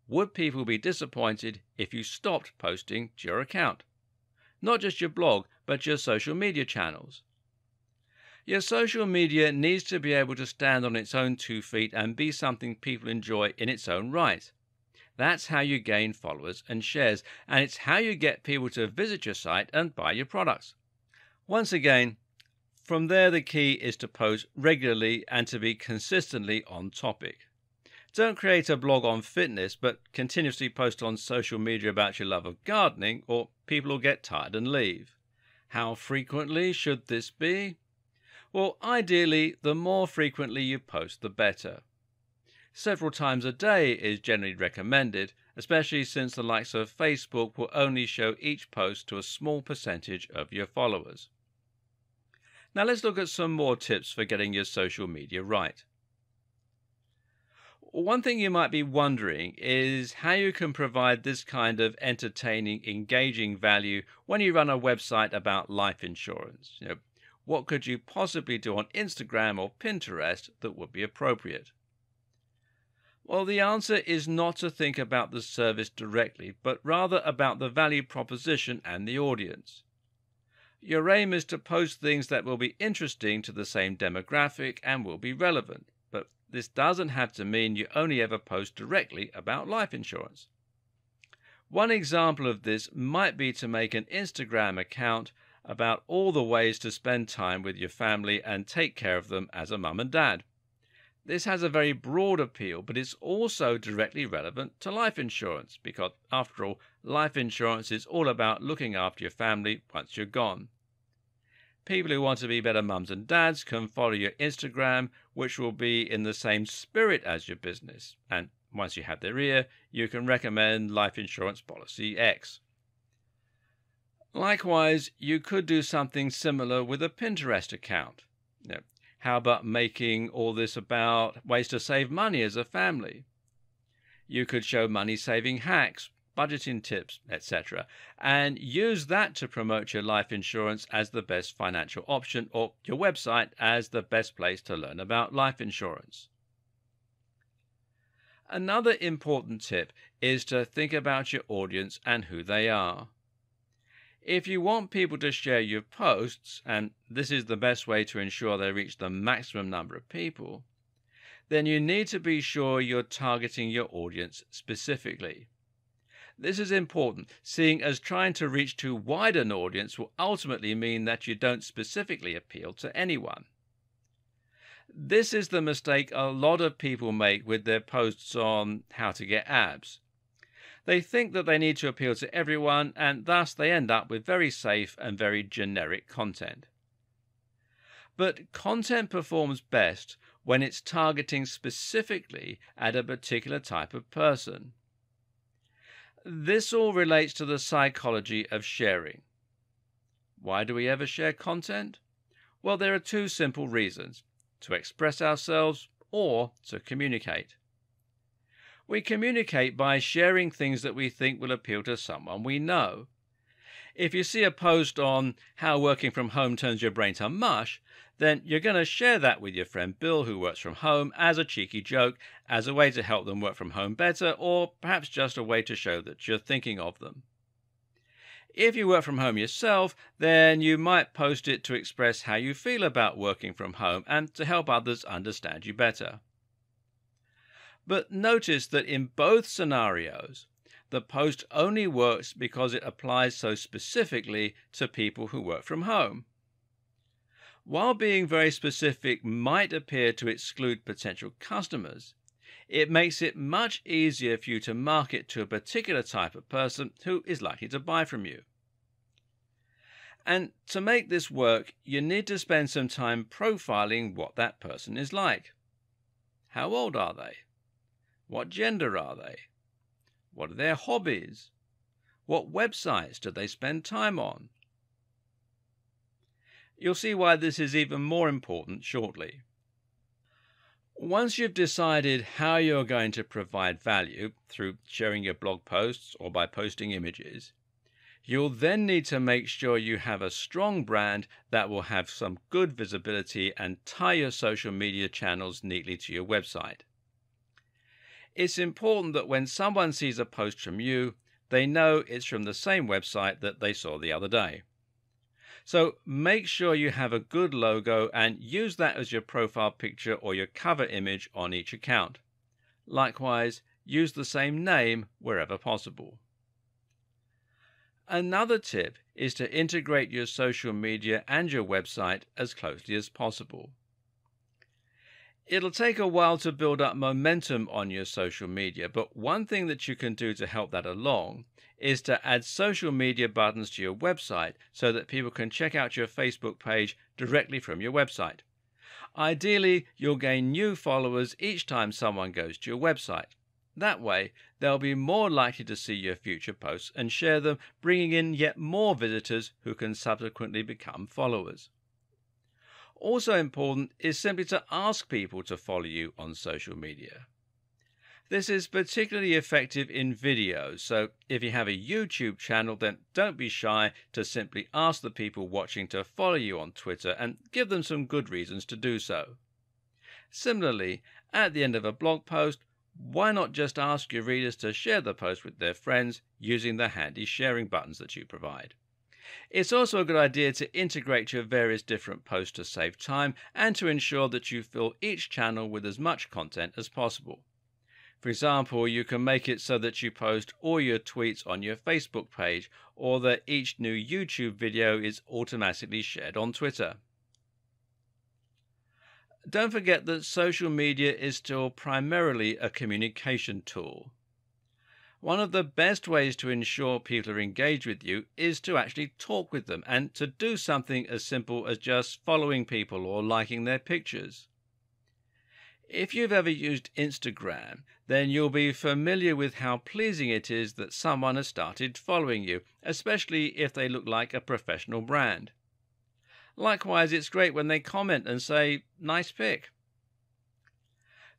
would people be disappointed if you stopped posting to your account? Not just your blog, but your social media channels. Your social media needs to be able to stand on its own 2 feet and be something people enjoy in its own right. That's how you gain followers and shares, and it's how you get people to visit your site and buy your products. Once again, from there, the key is to post regularly and to be consistently on topic. Don't create a blog on fitness, but continuously post on social media about your love of gardening, or people will get tired and leave. How frequently should this be? Well, ideally, the more frequently you post, the better. Several times a day is generally recommended, especially since the likes of Facebook will only show each post to a small percentage of your followers. Now let's look at some more tips for getting your social media right. One thing you might be wondering is how you can provide this kind of entertaining, engaging value when you run a website about life insurance. what could you possibly do on Instagram or Pinterest that would be appropriate? Well, the answer is not to think about the service directly, but rather about the value proposition and the audience. Your aim is to post things that will be interesting to the same demographic and will be relevant, but this doesn't have to mean you only ever post directly about life insurance. One example of this might be to make an Instagram account about all the ways to spend time with your family and take care of them as a mum and dad. This has a very broad appeal, but it's also directly relevant to life insurance because, after all, life insurance is all about looking after your family once you're gone. People who want to be better mums and dads can follow your Instagram, which will be in the same spirit as your business. And once you have their ear, you can recommend life insurance policy X. Likewise, you could do something similar with a Pinterest account. How about making all this about ways to save money as a family? You could show money-saving hacks, budgeting tips, etc., and use that to promote your life insurance as the best financial option or your website as the best place to learn about life insurance. Another important tip is to think about your audience and who they are. If you want people to share your posts, and this is the best way to ensure they reach the maximum number of people, then you need to be sure you're targeting your audience specifically. This is important, seeing as trying to reach too wide an audience will ultimately mean that you don't specifically appeal to anyone. This is the mistake a lot of people make with their posts on how to get abs. They think that they need to appeal to everyone, and thus they end up with very safe and very generic content. But content performs best when it's targeting specifically at a particular type of person. This all relates to the psychology of sharing. Why do we ever share content? Well, there are two simple reasons: to express ourselves or to communicate. We communicate by sharing things that we think will appeal to someone we know. If you see a post on how working from home turns your brain to mush, then you're going to share that with your friend Bill, who works from home, as a cheeky joke, as a way to help them work from home better, or perhaps just a way to show that you're thinking of them. If you work from home yourself, then you might post it to express how you feel about working from home and to help others understand you better. But notice that in both scenarios, the post only works because it applies so specifically to people who work from home. While being very specific might appear to exclude potential customers, it makes it much easier for you to market to a particular type of person who is likely to buy from you. And to make this work, you need to spend some time profiling what that person is like. How old are they? What gender are they? What are their hobbies? What websites do they spend time on? You'll see why this is even more important shortly. Once you've decided how you're going to provide value through sharing your blog posts or by posting images, you'll then need to make sure you have a strong brand that will have some good visibility and tie your social media channels neatly to your website. It's important that when someone sees a post from you, they know it's from the same website that they saw the other day. So make sure you have a good logo and use that as your profile picture or your cover image on each account. Likewise, use the same name wherever possible. Another tip is to integrate your social media and your website as closely as possible. It'll take a while to build up momentum on your social media, but one thing that you can do to help that along is to add social media buttons to your website so that people can check out your Facebook page directly from your website. Ideally, you'll gain new followers each time someone goes to your website. That way, they'll be more likely to see your future posts and share them, bringing in yet more visitors who can subsequently become followers. Also important is simply to ask people to follow you on social media. This is particularly effective in videos, so if you have a YouTube channel, then don't be shy to simply ask the people watching to follow you on Twitter and give them some good reasons to do so. Similarly, at the end of a blog post, why not just ask your readers to share the post with their friends using the handy sharing buttons that you provide? It's also a good idea to integrate your various different posts to save time and to ensure that you fill each channel with as much content as possible. For example, you can make it so that you post all your tweets on your Facebook page, or that each new YouTube video is automatically shared on Twitter. Don't forget that social media is still primarily a communication tool. One of the best ways to ensure people are engaged with you is to actually talk with them, and to do something as simple as just following people or liking their pictures. If you've ever used Instagram, then you'll be familiar with how pleasing it is that someone has started following you, especially if they look like a professional brand. Likewise, it's great when they comment and say, "Nice pic."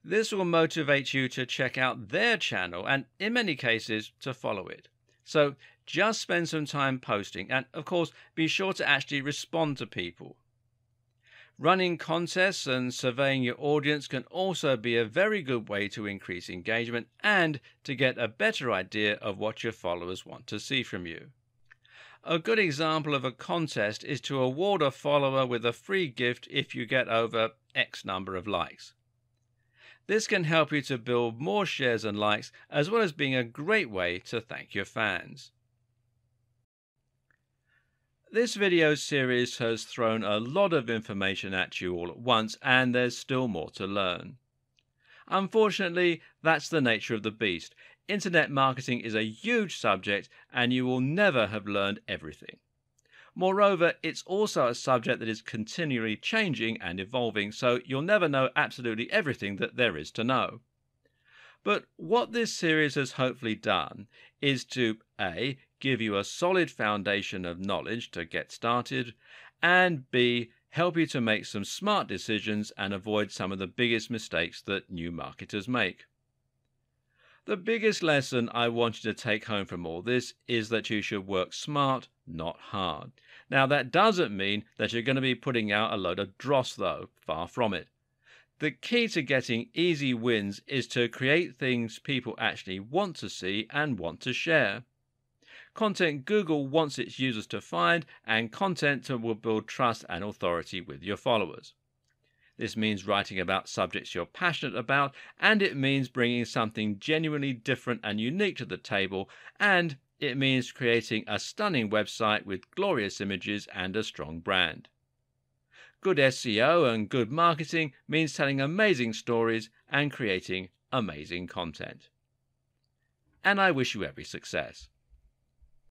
This will motivate you to check out their channel and, in many cases, to follow it. So just spend some time posting and, of course, be sure to actually respond to people. Running contests and surveying your audience can also be a very good way to increase engagement and to get a better idea of what your followers want to see from you. A good example of a contest is to award a follower with a free gift if you get over X number of likes. This can help you to build more shares and likes, as well as being a great way to thank your fans. This video series has thrown a lot of information at you all at once, and there's still more to learn. Unfortunately, that's the nature of the beast. Internet marketing is a huge subject, and you will never have learned everything. Moreover, it's also a subject that is continually changing and evolving, so you'll never know absolutely everything that there is to know. But what this series has hopefully done is to A, give you a solid foundation of knowledge to get started, and B, help you to make some smart decisions and avoid some of the biggest mistakes that new marketers make. The biggest lesson I want you to take home from all this is that you should work smart, not hard. Now, that doesn't mean that you're going to be putting out a load of dross, though. Far from it. The key to getting easy wins is to create things people actually want to see and want to share. Content Google wants its users to find, and content that will build trust and authority with your followers. This means writing about subjects you're passionate about, and it means bringing something genuinely different and unique to the table, and it means creating a stunning website with glorious images and a strong brand. Good SEO and good marketing means telling amazing stories and creating amazing content. And I wish you every success.